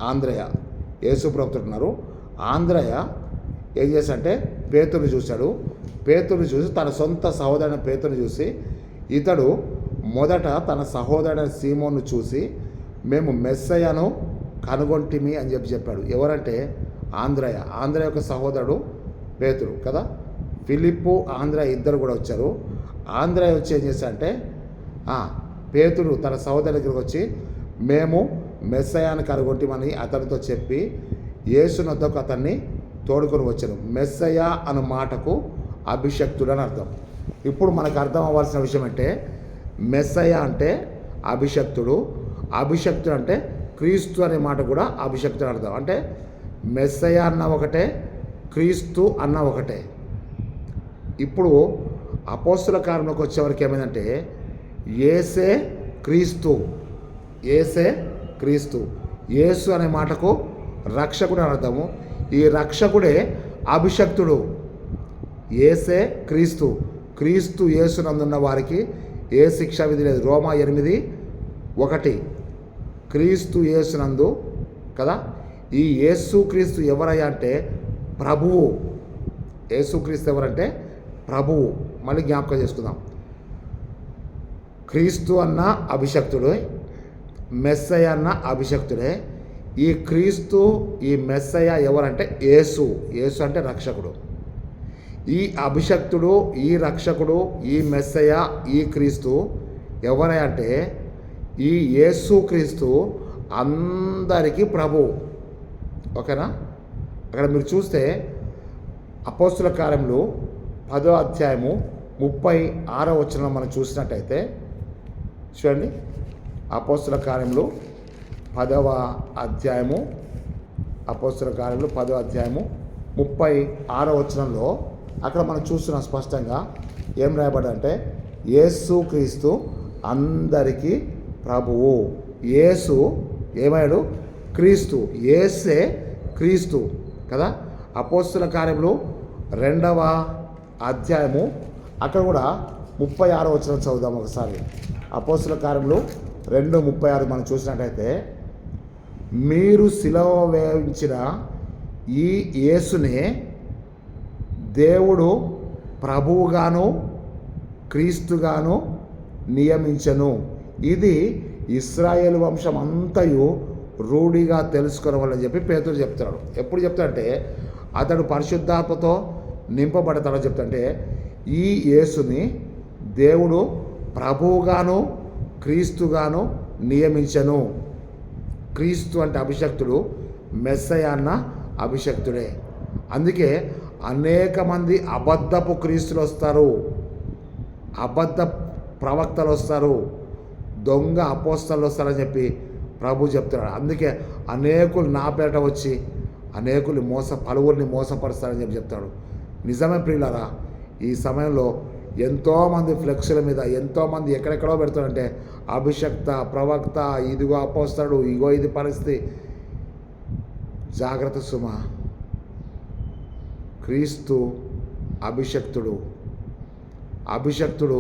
ఆంద్రయ, యేసుప్రభుతో ఉన్నారు. ఆంద్రయ ఏం చేశాడంటే పేతురుని చూశాడు. పేతురుని చూసి తన సొంత సహోదరుని పేతురుని చూసి ఇతడు మొదట తన సహోదరుడైన సీమోను చూసి మేము మెస్సయ్యను కనుగొంటిమి అని చెప్పాడు. ఎవరంటే ఆంద్రయ యొక్క సహోదరుడు పేతురు కదా. ఫిలిప్పు, ఆంద్రయ ఇద్దరు కూడా వచ్చారు. ఆంద్రయ వచ్చి ఏం చేశాడంటే పేతురు తన సహోదరు దగ్గరికి వచ్చి మేము మెస్సయ్యను కనుగొంటిమని అతనితో చెప్పి యేసునొద్దకు అతన్ని తోడుకొని వచ్చాను. మెస్సయ్య అను మాటకు అభిషక్తుడు అని అర్థం. ఇప్పుడు మనకు అర్థం అవ్వాల్సిన విషయం అంటే మెస్సయ్య అంటే అభిషక్తుడు, అభిషక్తుడు అంటే క్రీస్తు అనే మాట కూడా అభిషక్తుడు అర్థం. అంటే మెస్సయ్య అన్న ఒకటే, క్రీస్తు అన్న ఒకటే. ఇప్పుడు అపోస్తుల కార్యంలోకి వచ్చేవరకు ఏమైందంటే యేసే క్రీస్తు, యేసే క్రీస్తు. యేసు అనే మాటకు రక్షకుడు అని అర్థము. ఈ రక్షకుడే అభిషక్తుడు. యేసే క్రీస్తు, క్రీస్తు యేసునందున్న వారికి ఏ శిక్షా విధి లేదు. రోమా 8:1 క్రీస్తు యేసునందు కదా. ఈ యేసు క్రీస్తు ఎవరయ్యా అంటే ప్రభువు. యేసుక్రీస్తు ఎవరంటే ప్రభువు. మళ్ళీ జ్ఞాపకం చేసుకుందాం. క్రీస్తు అన్న అభిషక్తుడే, మెస్సయ్య అన్న అభిషక్తుడే. ఈ క్రీస్తు, ఈ మెస్సయ్య ఎవరంటే యేసు అంటే రక్షకుడు. ఈ అభిషక్తుడు, ఈ రక్షకుడు, ఈ మెస్సయ్య, ఈ క్రీస్తు ఎవరై అంటే ఈ యేసు క్రీస్తు అందరికీ ప్రభువు, ఓకేనా. అక్కడ మీరు చూస్తే అపోస్తుల కార్యములు 10వ అధ్యాయము 36వ వచనం మనం చూసినట్టయితే చూడండి. అపోస్తుల కార్యములు 10వ అధ్యాయము 36వ వచనంలో అక్కడ మనం చూస్తున్నాం స్పష్టంగా ఏం రాయబడ్డంటే యేసు క్రీస్తు అందరికీ ప్రభువు. యేసు ఏమయ్యాడు? క్రీస్తు. యేసే క్రీస్తు కదా. అపోస్తుల కార్యములు 2వ అధ్యాయము అక్కడ కూడా 36వ వచనం చదువుదాం ఒకసారి. అపోస్తుల కార్యములు 2:36 మనం చూసినట్టయితే మీరు సిలువ వేయించిన ఈ యేసునే దేవుడు ప్రభువుగాను క్రీస్తుగాను నియమించను. ఇది ఇశ్రాయేలు వంశం అంతయు రూఢిగా తెలుసుకోవాలని చెప్పి పేతురు చెప్తున్నాడు. ఎప్పుడు చెప్తాడంటే అతడు పరిశుద్ధాత్మతో నింపబడతాడో చెప్తాడంటే ఈ యేసుని దేవుడు ప్రభువుగాను క్రీస్తుగాను నియమించను. క్రీస్తు అంటే అభిషక్తుడు, మెస్సయ్య అన్న అభిషక్తుడే. అందుకే అనేక మంది అబద్ధపు క్రీస్తులు వస్తారు, అబద్ధ ప్రవక్తలు వస్తారు, దొంగ అపోస్తలు వస్తారని చెప్పి ప్రభు చెప్తున్నాడు. అందుకే అనేకులు నా పేట వచ్చి పలువురిని మోసపరుస్తారని చెప్పి చెప్తాడు. నిజమే ప్రియులారా, ఈ సమయంలో ఎంతోమంది ఫ్లెక్స్ల మీద ఎంతోమంది ఎక్కడెక్కడో పెడతారంటే అభిషక్త, ప్రవక్త, ఇదిగో అపోస్తలుడు, ఇగో ఇది పరిస్థితి. జాగ్రత్త సుమ. క్రీస్తు అభిషక్తుడు, అభిషక్తుడు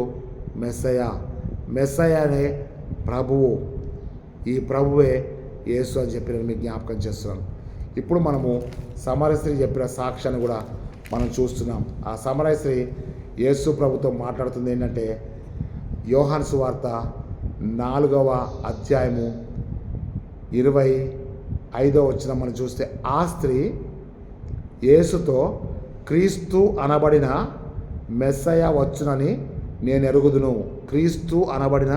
మెస్సయ, మెస్సయ అనే ప్రభువు. ఈ ప్రభువే యేసు అని చెప్పి నేను మీకు జ్ఞాపకం చేస్తున్నాను. ఇప్పుడు మనము సమరయ స్త్రీ చెప్పిన సాక్ష్యాన్ని కూడా మనం చూస్తున్నాం. ఆ సమరయ స్త్రీ యేసు ప్రభుతో మాట్లాడుతుంది ఏంటంటే, యోహాను సువార్త 4వ అధ్యాయము 25వ వచనం మనం చూస్తే, ఆ స్త్రీ యేసుతో, క్రీస్తు అనబడిన మెస్సయ వచ్చునని నేను ఎరుగుదును, క్రీస్తు అనబడిన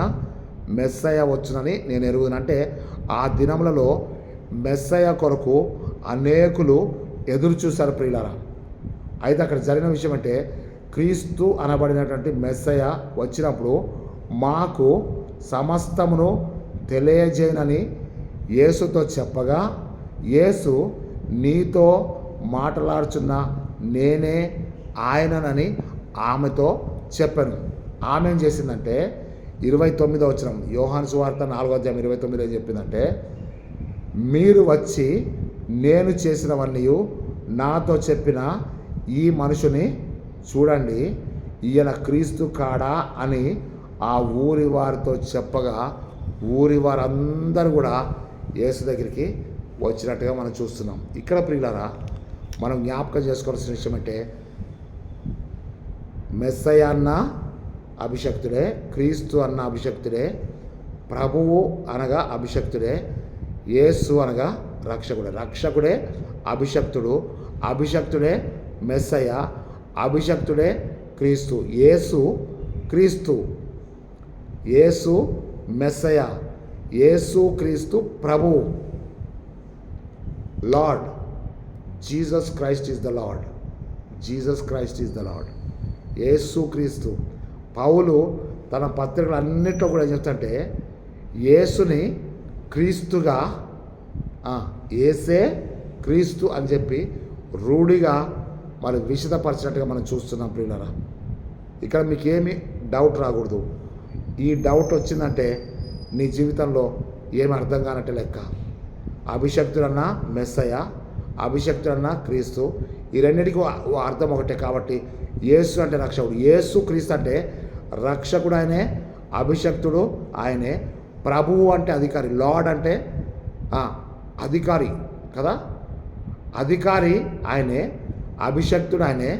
మెస్సయ వచ్చునని నేను ఎరుగుదును. అంటే ఆ దినములలో మెస్సయ కొరకు అనేకులు ఎదురు చూశారు ప్రియులారా. అయితే అక్కడ జరిగిన విషయం అంటే, క్రీస్తు అనబడినటువంటి మెస్సయ వచ్చినప్పుడు మాకు సమస్తమును తెలియజేయనని యేసుతో చెప్పగా, యేసు నీతో మాట్లాడుచున్న నేనే ఆయననని ఆమెతో చెప్పాను. ఆమె ఏం చేసిందంటే 29వ వచనం యోహాను సువార్త 4వ అధ్యాయం 29 ఏం చెప్పిందంటే, మీరు వచ్చి నేను చేసినవన్నీ నాతో చెప్పిన ఈ మనుషుని చూడండి, ఈయన క్రీస్తు కాడా అని ఆ ఊరి వారితో చెప్పగా, ఊరి వారందరూ కూడా యేసు దగ్గరికి వచ్చినట్టుగా మనం చూస్తున్నాం. ఇక్కడ ప్రియులారా, మనం జ్ఞాపకం చేసుకోవాల్సిన విషయం అంటే, మెస్సయ అన్న అభిషక్తుడే, క్రీస్తు అన్న అభిషక్తుడే, ప్రభువు అనగా అభిషక్తుడే, యేసు అనగా రక్షకుడే. రక్షకుడే అభిషక్తుడు, అభిషక్తుడే మెస్సయ, అభిషక్తుడే క్రీస్తు. యేసు క్రీస్తు, యేసు మెస్సయ, యేసు క్రీస్తు ప్రభువు. Lord Jesus Christ is the Lord, Jesus Christ is the Lord, యేసు క్రీస్తు. పౌలు తన పత్రికలు అన్నింటిలో కూడా ఏం చెప్తాడంటే, యేసుని క్రీస్తుగా, యేసే క్రీస్తు అని చెప్పి రూఢిగా మరి విశదపరిచినట్టుగా మనం చూస్తున్నాం ప్రియులారా. ఇక్కడ మీకేమి డౌట్ రాకూడదు. ఈ డౌట్ వచ్చిందంటే నీ జీవితంలో ఏమి అర్థం కానట్టే లెక్క. అభిషక్తుడన్నా మెస్సయ, అభిషక్తుడన్నా క్రీస్తు, ఈ రెండింటికి అర్థం ఒకటే. కాబట్టి యేసు అంటే రక్షకుడు, యేసు క్రీస్తు అంటే రక్షకుడు ఆయనే, అభిషక్తుడు ఆయనే, ప్రభువు అంటే అధికారి, లార్డ్ అంటే అధికారి కదా, అధికారి ఆయనే, అభిషక్తుడు ఆయనే,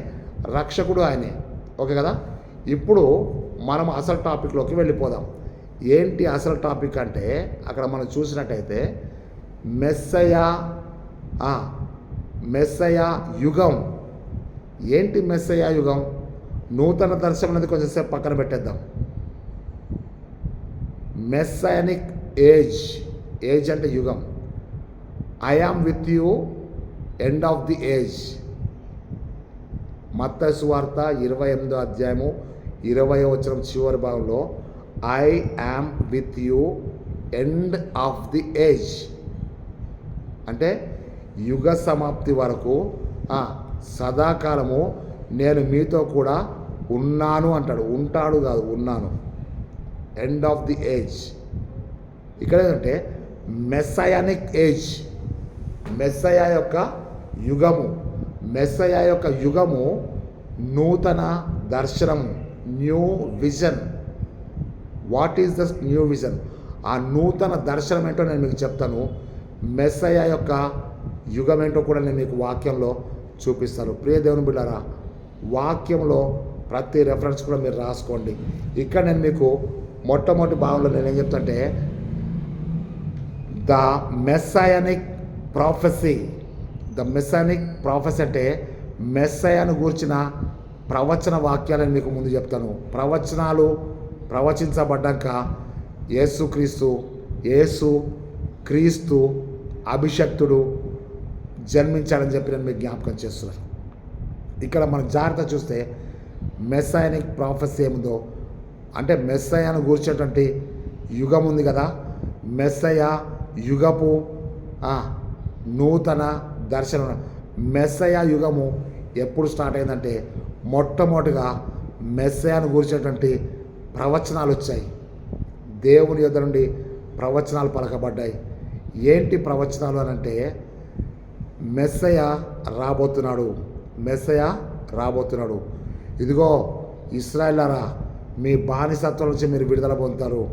రక్షకుడు ఆయనే. ఓకే కదా. ఇప్పుడు మనం అసలు టాపిక్లోకి వెళ్ళిపోదాం. ఏంటి అసలు టాపిక్ అంటే, అక్కడ మనం చూసినట్టయితే మెస్సయ, మెస్సయ యుగం. ఏంటి మెస్సయ యుగం? నూతన దర్శనం అనేది కొంచెంసేపు పక్కన పెట్టేద్దాం. మెస్సయానిక్ ఏజ్, ఏజ్ అంటే యుగం. I am with you end of the age. మత్తయి సువార్త 28వ అధ్యాయము 20వ వచనం చివరి భాగంలో I am with you end of the age అంటే యుగ సమాప్తి వరకు సదాకాలము నేను మీతో కూడా ఉన్నాను అంటాడు. ఉంటాడు కాదు, ఉన్నాను. End of the age. ఇక్కడ ఏంటంటే మెస్సయానిక్ ఏజ్, మెస్సయ యొక్క యుగము. మెస్సయ యొక్క యుగము నూతన దర్శనము, new vision. What is the new vision? ఆ నూతన దర్శనం ఏంటో నేను మీకు చెప్తాను. మెస్సయ యొక్క యుగం ఏంటో కూడా నేను మీకు వాక్యంలో చూపిస్తాను. ప్రియ దేవుని బిడ్డారా, వాక్యంలో ప్రతి రెఫరెన్స్ కూడా మీరు రాసుకోండి. ఇక్కడ నేను మీకు మొట్టమొదటి భాగంలో నేను ఏం చెప్తానంటే, ద మెస్సయానిక్ ప్రాఫెసీ. ద మెస్సయానిక్ ప్రాఫెసీ అంటే మెస్సయాను గూర్చిన ప్రవచన వాక్యాలను మీకు ముందు చెప్తాను. ప్రవచనాలు ప్రవచించబడ్డాక యేసు క్రీస్తు అభిషక్తుడు జన్మించాడని చెప్పి నేను మీకు జ్ఞాపకం చేస్తున్నాను. ఇక్కడ మనం జాగ్రత్త చూస్తే మెస్సయానిక్ ప్రాఫెసీ ఏముందో అంటే, మెస్సయాను గూర్చేటువంటి యుగం ఉంది కదా, మెస్సయ యుగపు నూతన దర్శనం. మెస్సయ యుగము ఎప్పుడు స్టార్ట్ అయిందంటే, మొట్టమొదటిగా మెస్సయాను గూర్చేటువంటి ప్రవచనాలు వచ్చాయి. దేవుని యొద్ద నుండి ప్రవచనాలు పలకబడ్డాయి. ఏంటి ప్రవచనాలు అని అంటే, మెస్సయ రాబోతున్నాడు, మెస్సయ రాబోతున్నాడు. ఇదిగో ఇశ్రాయేలారా, మీ బానిసత్వం నుంచి మీరు విడుదల పొందుతారు.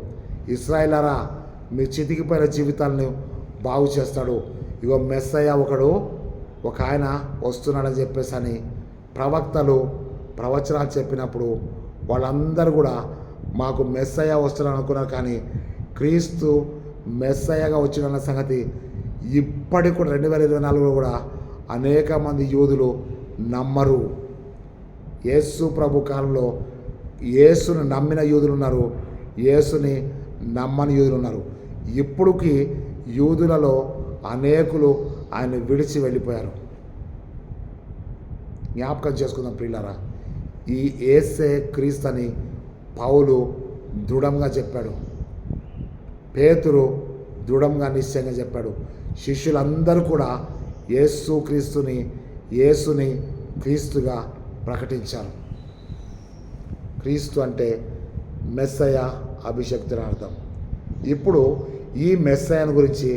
ఇశ్రాయేలారా, మీ చితికిపోయిన జీవితాలను బాగు చేస్తాడు. ఇగో మెస్సయ్య ఒక ఆయన వస్తున్నాడని చెప్పేసి అని ప్రవక్తలు ప్రవచనాలు చెప్పినప్పుడు వాళ్ళందరూ కూడా మాకు మెస్సయ్య వస్తున్నాడు అనుకున్నారు. కానీ క్రీస్తు మెస్సయ్యగా వచ్చిన సంగతి ఇప్పటికి కూడా 2024లో కూడా అనేక మంది యూదులు నమ్మరు. యేసు ప్రభు కాలంలో యేసుని నమ్మిన యూదులు ఉన్నారు, యేసుని నమ్మని యూదులు ఉన్నారు. ఇప్పుడుకి యూదులలో అనేకులు ఆయన విడిచి వెళ్ళిపోయారు. జ్ఞాపకం చేసుకుందాం ప్రియులారా, ఈ యేసే క్రీస్తు అని పౌలు దృఢంగా చెప్పాడు, పేతురు దృఢంగా నిశ్చయంగా చెప్పాడు. శిష్యులందరూ కూడా యేసుని క్రీస్తుగా ప్రకటించారు. క్రీస్తు అంటే మెస్సయ్య, అభిషక్తుని అర్థం. ఇప్పుడు ఈ మెస్సయ్యను గురించి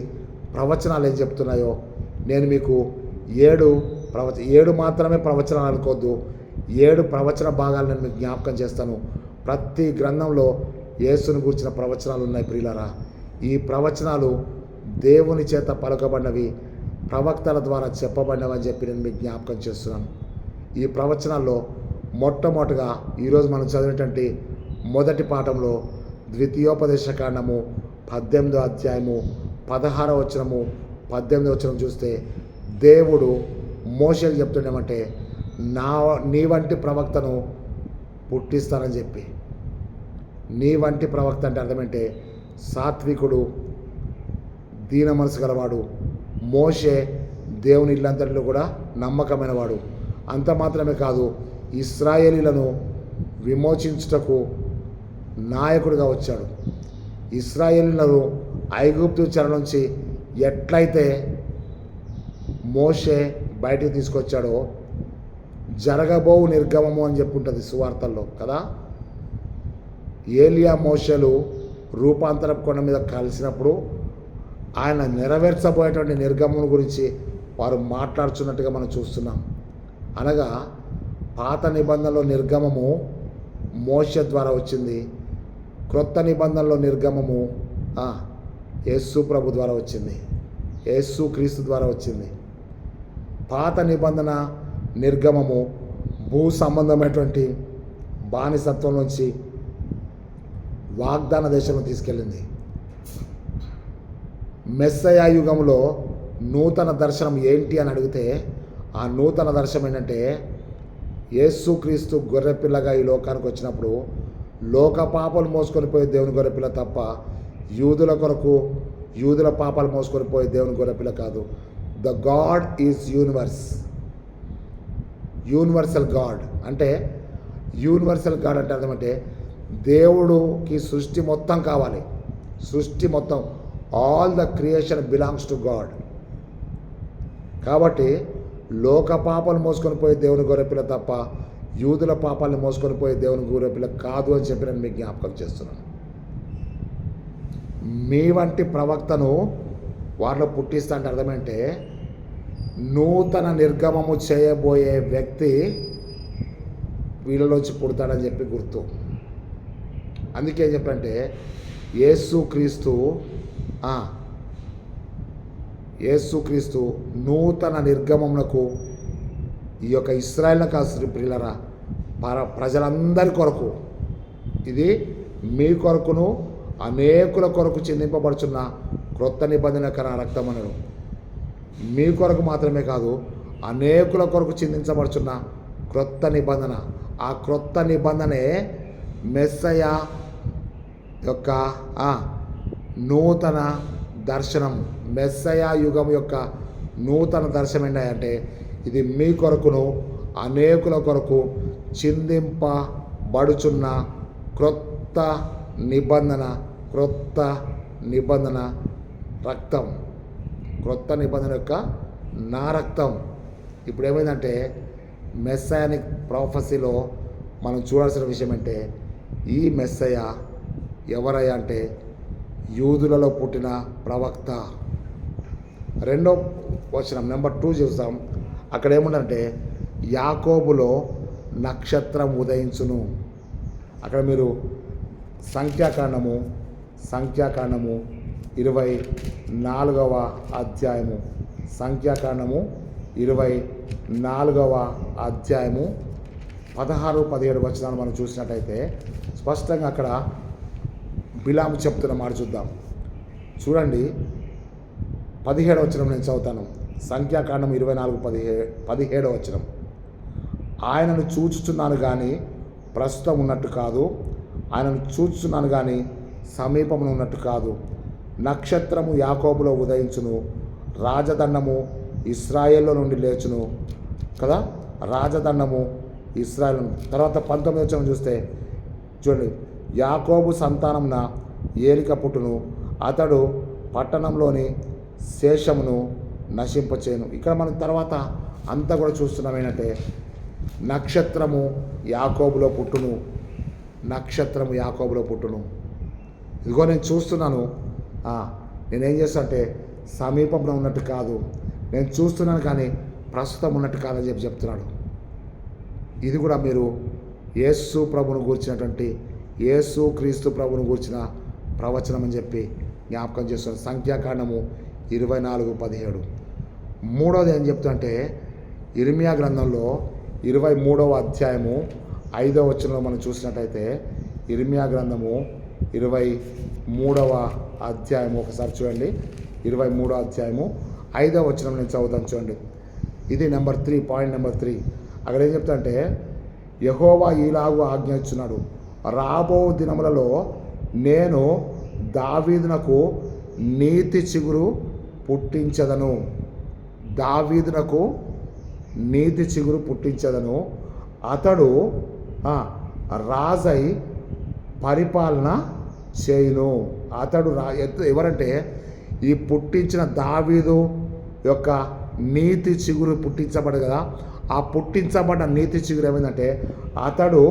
ప్రవచనాలు ఏం చెప్తున్నాయో నేను మీకు 7 మాత్రమే ప్రవచనాలు అనుకోవద్దు, 7 ప్రవచన భాగాలు నేను మీకు జ్ఞాపకం చేస్తాను. ప్రతి గ్రంథంలో యేసుని గురించిన ప్రవచనాలు ఉన్నాయి ప్రియులారా. ఈ ప్రవచనాలు దేవుని చేత పలుకబడినవి, ప్రవక్తల ద్వారా చెప్పబడినవి అని చెప్పి నేను మీకు జ్ఞాపకం చేస్తున్నాను. ఈ ప్రవచనాల్లో మొట్టమొదటిగా ఈరోజు మనం చదివినటువంటి మొదటి పాఠంలో ద్వితీయోపదేశకాండము 18వ అధ్యాయము 16వ వచనము 18వ వచనం చూస్తే దేవుడు మోషేకి చెప్తుండేమంటే నీ వంటి ప్రవక్తను పుట్టిస్తానని చెప్పి. నీ వంటి ప్రవక్త అంటే అర్థమంటే సాత్వికుడు, దీన మనసు గలవాడు. మోషే దేవుని ఇల్లంతటిలో కూడా నమ్మకమైన వాడు. అంత మాత్రమే కాదు, ఇశ్రాయేలీలను విమోచించుటకు నాయకుడిగా వచ్చాడు. ఇశ్రాయేలీలను ఐగుప్తు చెర నుంచి ఎట్లయితే మోషే బయటికి తీసుకొచ్చాడో జరగబోవు నిర్గమము అని చెప్పుంటుంది సువార్తల్లో కదా. ఏలియా మోషేలు రూపాంతరపు కొండ మీద కలిసినప్పుడు ఆయన నెరవేర్చబోయేటువంటి నిర్గమం గురించి వారు మాట్లాడుతున్నట్టుగా మనం చూస్తున్నాం. అనగా పాత నిబంధనలో నిర్గమము మోషే ద్వారా వచ్చింది, క్రొత్త నిబంధనలో నిర్గమము యేసు ప్రభు ద్వారా వచ్చింది, యేసు క్రీస్తు ద్వారా వచ్చింది. పాత నిబంధన నిర్గమము భూ సంబంధమైనటువంటి బానిసత్వం నుంచి వాగ్దాన దేశంలో తీసుకెళ్ళింది. మెస్సయ యుగంలో నూతన దర్శనం ఏంటి అని అడిగితే ఆ నూతన దర్శనం ఏంటంటే యేసుక్రీస్తు గొర్రెపిల్లగా ఈ లోకానికి వచ్చినప్పుడు లోక పాపాలు మోసుకొని పోయే దేవుని గొర్రెపిల్ల తప్ప యూదుల పాపాలు మోసుకొని పోయే దేవుని గొర్రెపిల్ల కాదు. The God is universal God. అంటే యూనివర్సల్ గాడ్ అంటే అర్థమంటే దేవుడికి సృష్టి మొత్తం కావాలి. సృష్టి మొత్తం, all the creation belongs to God. కాబట్టి లోక పాపాలు మోసుకొని పోయే దేవుని గొర్రెపిల్ల తప్ప యూదుల పాపాలను మోసుకొని పోయే దేవుని గొర్రెపిల్ల కాదు అని చెప్పి నేను మీకు జ్ఞాపకం చేస్తున్నాను. మీ వంటి ప్రవక్తను వారిలో పుట్టిస్తా అంటే అర్థమంటే నూతన నిర్గమము చేయబోయే వ్యక్తి వీళ్ళలోంచి పుడతాడని చెప్పి గుర్తు. అందుకే ఏం చెప్పంటే యేసుక్రీస్తు నూతన నిర్గమమునకు ఈ యొక్క ఇశ్రాయేలును కాదు ప్రియులారా, ప్రజలందరి కొరకు, ఇది మీ కొరకును అనేకుల కొరకు చిందింపబడుచున్న క్రొత్త నిబంధన కన్నా రక్తం అనడు. మీ కొరకు మాత్రమే కాదు, అనేకుల కొరకు చిందించబడుచున్న క్రొత్త నిబంధన. ఆ క్రొత్త నిబంధనే మెస్సయ యొక్క నూతన దర్శనం. మెస్సయ యుగం యొక్క నూతన దర్శనం ఏంటంటే ఇది మీ కొరకును అనేకుల కొరకు చిందింపబడుచున్న క్రొత్త నిబంధన రక్తం. క్రొత్త నిబంధన యొక్క నా రక్తం. ఇప్పుడు ఏమైందంటే మెస్సయానిక్ ప్రాఫెసీలో మనం చూడాల్సిన విషయం అంటే ఈ మెస్సయ ఎవరయ్యా అంటే యూదులలో పుట్టిన ప్రవక్త. 2వ వచనం నెంబర్ 2 చూస్తాం. అక్కడ ఏముందంటే యాకోబులో నక్షత్రం ఉదయించును. అక్కడ మీరు సంఖ్యాకాండము 24వ అధ్యాయము, సంఖ్యాకాండము 24వ అధ్యాయము 16-17 వచనాలు మనం చూసినట్టయితే స్పష్టంగా అక్కడ బిలాము చెప్తున్న మాట చూద్దాం. చూడండి, 17వ వచనం నేను చదువుతాను. సంఖ్యాకాండం 24:17 వచనం. ఆయనను చూచుచున్నాను కానీ ప్రస్తుతం ఉన్నట్టు కాదు, ఆయనను చూచుచున్నాను కానీ సమీపమున ఉన్నట్టు కాదు. నక్షత్రము యాకోబులో ఉదయించును, రాజదండము ఇశ్రాయేల్లో నుండి లేచును కదా, రాజదండము ఇశ్రాయేల్. తర్వాత 19వ వచనం చూస్తే చూడండి, యాకోబు సంతానమున ఏలిక పుట్టును, అతడు పట్టణంలోని శేషమును నశింపచేయను. ఇక్కడ మనం తర్వాత అంతా కూడా చూస్తున్నాం ఏంటంటే, నక్షత్రము యాకోబులో పుట్టును, నక్షత్రము యాకోబులో పుట్టును. ఇదిగో నేను చూస్తున్నాను, నేనేం చేస్తా అంటే సమీపంలో ఉన్నట్టు కాదు, నేను చూస్తున్నాను కానీ ప్రస్తుతం ఉన్నట్టు కాదని చెప్తున్నాడు. ఇది కూడా మీరు యేసు ప్రభును గూర్చినటువంటి, యేసు క్రీస్తు ప్రభును గూర్చిన ప్రవచనం అని చెప్పి జ్ఞాపకం చేస్తున్నాను. సంఖ్యాకాండము 24:17. మూడవది ఏం చెప్తుంటే, ఇర్మియా గ్రంథంలో 23వ అధ్యాయము 5వ వచనంలో మనం చూసినట్టయితే, ఇర్మియా గ్రంథము 23వ అధ్యాయము ఒకసారి చూడండి. 23వ అధ్యాయము 5వ వచనం నేను చదువుతాను చూడండి. ఇది పాయింట్ నెంబర్ 3. అక్కడ ఏం చెప్తాంటే, యెహోవా ఈలాగు ఆజ్ఞ ఇచ్చున్నాడు, రాబో దినములలో నేను దావీదునకు నీతి చిగురు పుట్టించదను, దావీదునకు నీతి చిగురు పుట్టించదను, అతడు రాజై పరిపాలన చేయును. అతడు ఎవరంటే ఈ పుట్టించిన దావీదు యొక్క నీతి చిగురు పుట్టించబడు కదా, ఆ పుట్టించబడ్డ నీతి చిగురు ఏమైందంటే, అతడు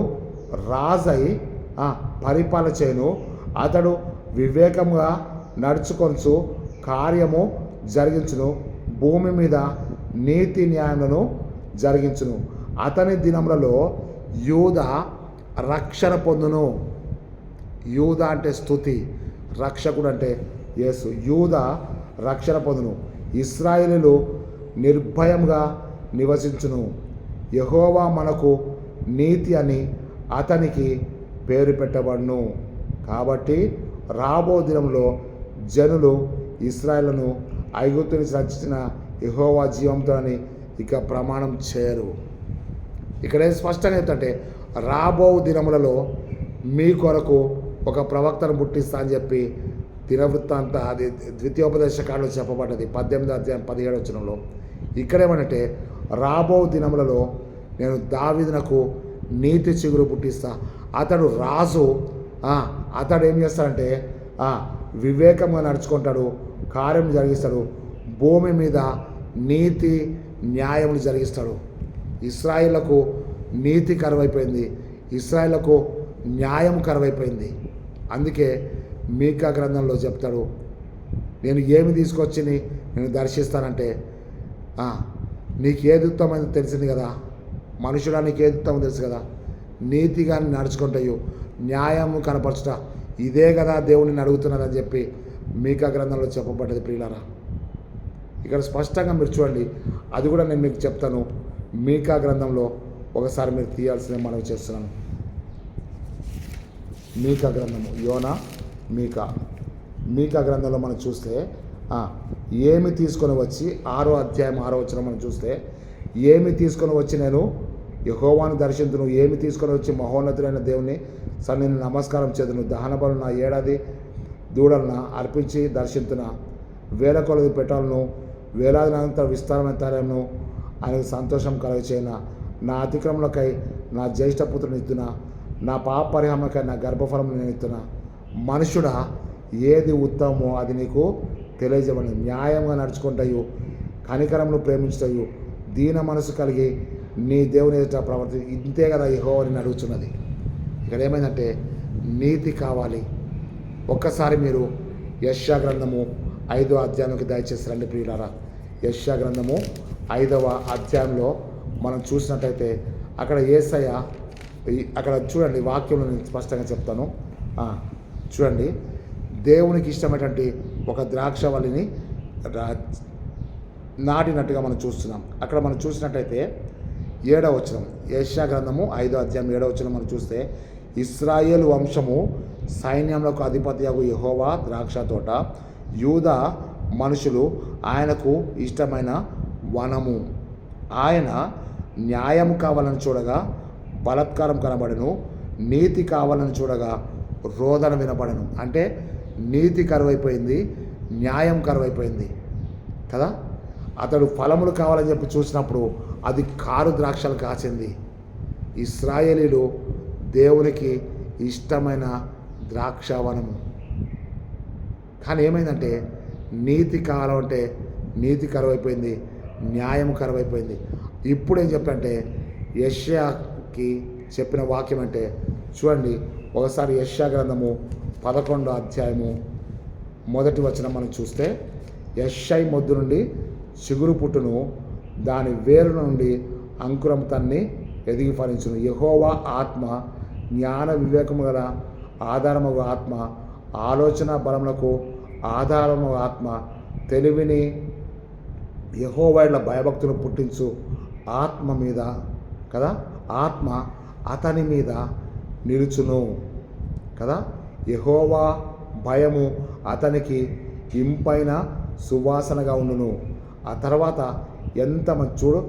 రాజై పరిపాలన చేయును, అతడు వివేకముగా నడుచుకొనుచు కార్యము జరిగించును, భూమి మీద నీతి న్యాయములను జరిగించును, అతని దినములలో యూదా రక్షణ పొందును. యూదా అంటే స్తుతి, రక్షకుడు అంటే యేసు. యూదా రక్షణ పొందును, ఇశ్రాయేలీయులు నిర్భయంగా నివసించును. యెహోవా మనకు నీతి అని అతనికి పేరు పెట్టబడును. కాబట్టి రాబో దినంలో జనులు ఇశ్రాయేలును ఐగుప్తు నుంచి రచించిన యెహోవా జీవంతో అని ఇక ప్రమాణం చేయరు. ఇక్కడ ఏం స్పష్టంగా చెప్తుంటే, రాబో దినములలో మీ కొరకు ఒక ప్రవక్తను పుట్టిస్తా అని చెప్పి దినవృత్తాంత, అది ద్వితీయోపదేశ కాండలో చెప్పబడ్డది 18వ అధ్యాయం 17వ వచనంలో. ఇక్కడేమనంటే, రాబో దినములలో నేను దావీదునకు నీతి చిగురు పుట్టిస్తా, అతడు రాజు, అతడు ఏం చేస్తాడంటే వివేకంగా నడుచుకుంటాడు, కార్యం జరిగిస్తాడు, భూమి మీద నీతి న్యాయములు జరిగిస్తాడు. ఇశ్రాయేలుకు నీతి కరువైపోయింది, ఇశ్రాయేలుకు న్యాయం కరువైపోయింది. అందుకే మీకా గ్రంథంలో చెప్తాడు, నేను ఏమి తీసుకొచ్చి నేను దర్శిస్తానంటే, నీకు ఏది ఉత్తమని తెలిసింది కదా, మనుషుడా నీకు ఏది ఉత్తమం తెలుసు కదా, నీతిగా నడుచుకుంటాయో న్యాయము కనపరచుట, ఇదే కదా దేవుడిని అడుగుతున్నదని చెప్పి మీకా గ్రంథంలో చెప్పబడ్డది. ప్రియులారా, ఇక్కడ స్పష్టంగా మీరు చూడండి, అది కూడా నేను మీకు చెప్తాను. మీకా గ్రంథంలో ఒకసారి మీరు తీయాల్సిన మనవి చేస్తున్నాను. మీకా గ్రంథము, యోనా మీకా గ్రంథంలో మనం చూస్తే ఏమి తీసుకొని వచ్చి 6వ అధ్యాయం 6వ వచనం మనం చూస్తే, ఏమి తీసుకొని వచ్చి నేను యెహోవాను దర్శించును, ఏమి తీసుకొని వచ్చి మహోన్నతుడైన దేవుని సన్నిధిని నమస్కారం చేదును, దహన బలులు నా ఏడాది దూడలను అర్పించి దర్శించున, వేల కొలది పెట్టాలను, వేలాదినంత విస్తారమైన తరమును ఆయనకు సంతోషం కలగచేయన, నా అతిక్రమలకై నా జ్యేష్ఠపుత్రుని ఇస్తున్నా, నా పాప పరిహామకై నా గర్భఫలం నేను ఇస్తున్నా. మనుషుడా, ఏది ఉత్తమమో అది నీకు తెలియజేయమని, న్యాయంగా నడుచుకుంటాయు, కనికరమును ప్రేమించుతాయు, దీన మనసు కలిగి నీ దేవుని ఎదుట ప్రవర్తి, ఇంతే కదా యెహోవాని అడుగుతున్నది. ఇక్కడ ఏమైందంటే నీతి కావాలి. ఒక్కసారి మీరు యెషయా గ్రంథము 5వ అధ్యాయంలోకి దయచేసి రండి ప్రియులారా. యెషయా గ్రంథము 5వ అధ్యాయంలో మనం చూసినట్టయితే అక్కడ యేసయ్య అక్కడ చూడండి, వాక్యంలో నేను స్పష్టంగా చెప్తాను. చూడండి, దేవునికి ఇష్టమైనటువంటి ఒక ద్రాక్షవల్లిని నాటినట్టుగా మనం చూస్తున్నాం. అక్కడ మనం చూసినట్టయితే 7వ వచనం, యెషయా గ్రంథము 5వ అధ్యాయం 7వ వచనం మనం చూస్తే, ఇశ్రాయేలు వంశము సైన్యములకు అధిపతియగు యెహోవా ద్రాక్ష తోట, యూదా మనుషులు ఆయనకు ఇష్టమైన వనము. ఆయన న్యాయం కావాలని చూడగా బలాత్కారం కనబడను, నీతి కావాలని చూడగా రోదన వినబడను. అంటే నీతి కరువైపోయింది, న్యాయం కరువైపోయింది కదా. అతడు ఫలములు కావాలని చెప్పి చూసినప్పుడు అది కారు ద్రాక్షలు కాచింది. ఇశ్రాయేలీలు దేవునికి ఇష్టమైన ద్రాక్షవనము. కానీ ఏమైందంటే నీతి కావాలంటే నీతి కరువైపోయింది, న్యాయం కరువైపోయింది. ఇప్పుడు ఏం చెప్పంటే యెషయాకి చెప్పిన వాక్యం అంటే చూడండి, ఒకసారి యెషయా గ్రంథము 11వ అధ్యాయము 1వ వచనం మనం చూస్తే, యెషయి మొద్దు నుండి చిగురు పుట్టును, దాని వేరు నుండి అంకురం తన్ని ఎదిగి ఫలించును. యెహోవా ఆత్మ జ్ఞాన వివేకము గల ఆధారమగు ఆత్మ, ఆలోచన బలములకు ఆధారము ఆత్మ, తెలివిని యెహోవాల భయభక్తులు పుట్టించు ఆత్మ మీద కదా, ఆత్మ అతని మీద నిలుచును కదా. యెహోవా భయము అతనికి ఇంపైన సువాసనగా ఉండును. ఆ తర్వాత ఎంత మంచి చూడు,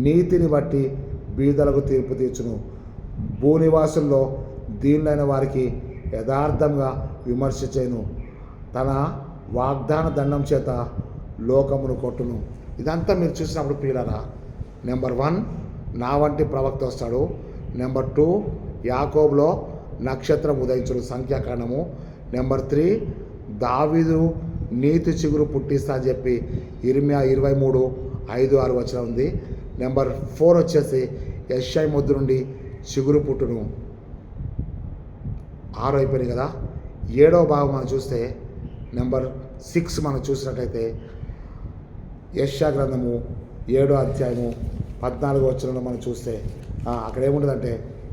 నీతిని బట్టి బీదలకు తీర్పు తీర్చును, భూనివాసుల్లో దీనులైన వారికి యథార్థంగా విమర్శ చేయను, తన వాగ్దాన దండం చేత లోకమును కొట్టును. ఇదంతా మీరు చూసినప్పుడు ప్రియులారా, నెంబర్ 1 నా వంటి ప్రవక్త వస్తాడు. నెంబర్ 2 యాకోబులో నక్షత్రం ఉదయించుడు, సంఖ్యాకాండము. నెంబర్ 3 దావీదు నీతి చిగురు పుట్టిస్తా అని చెప్పి ఇర్మియా 23:5-6 వచనం ఉంది. నెంబర్ 4 వచ్చేసి యెషయి మొద్దు నుండి చిగురు పుట్టును. 6 అయిపోయినాయి కదా. 7వ భాగం మనం చూస్తే నెంబర్ 6 మనం చూసినట్టయితే యెషయా గ్రంథము 7వ అధ్యాయము 14వ వచనంలో మనం చూస్తే అక్కడ ఏముంటుందంటే,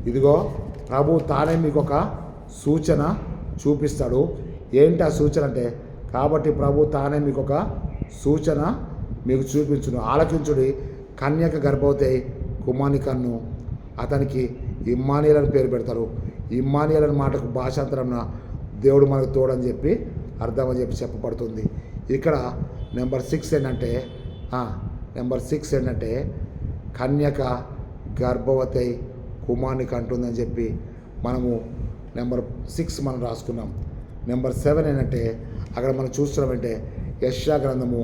ఇదిగో ప్రభు తానే మీకు ఒక సూచన చూపిస్తాడు. ఏంటి ఆ సూచన అంటే, కాబట్టి ప్రభు తానే మీకు ఒక సూచన మీకు చూపించును, ఆలకించుడి, కన్యక గర్భవతి కుమారుని కన్ను, అతనికి ఇమ్మానుయేలు అని పేరు పెడతారు. ఇమ్మానుయేలు అనే మాటకు భాషాంతరంన దేవుడు మనకు తోడని చెప్పి అర్థం అని చెప్పి చెప్పబడుతుంది. ఇక్కడ నెంబర్ 6 ఏంటంటే కన్యక గర్భవతి కుమారునికి అంటుందని చెప్పి మనము నెంబర్ 6 మనం రాసుకున్నాం. నెంబర్ 7 ఏంటంటే అక్కడ మనం చూస్తున్నామంటే యెషయా గ్రంథము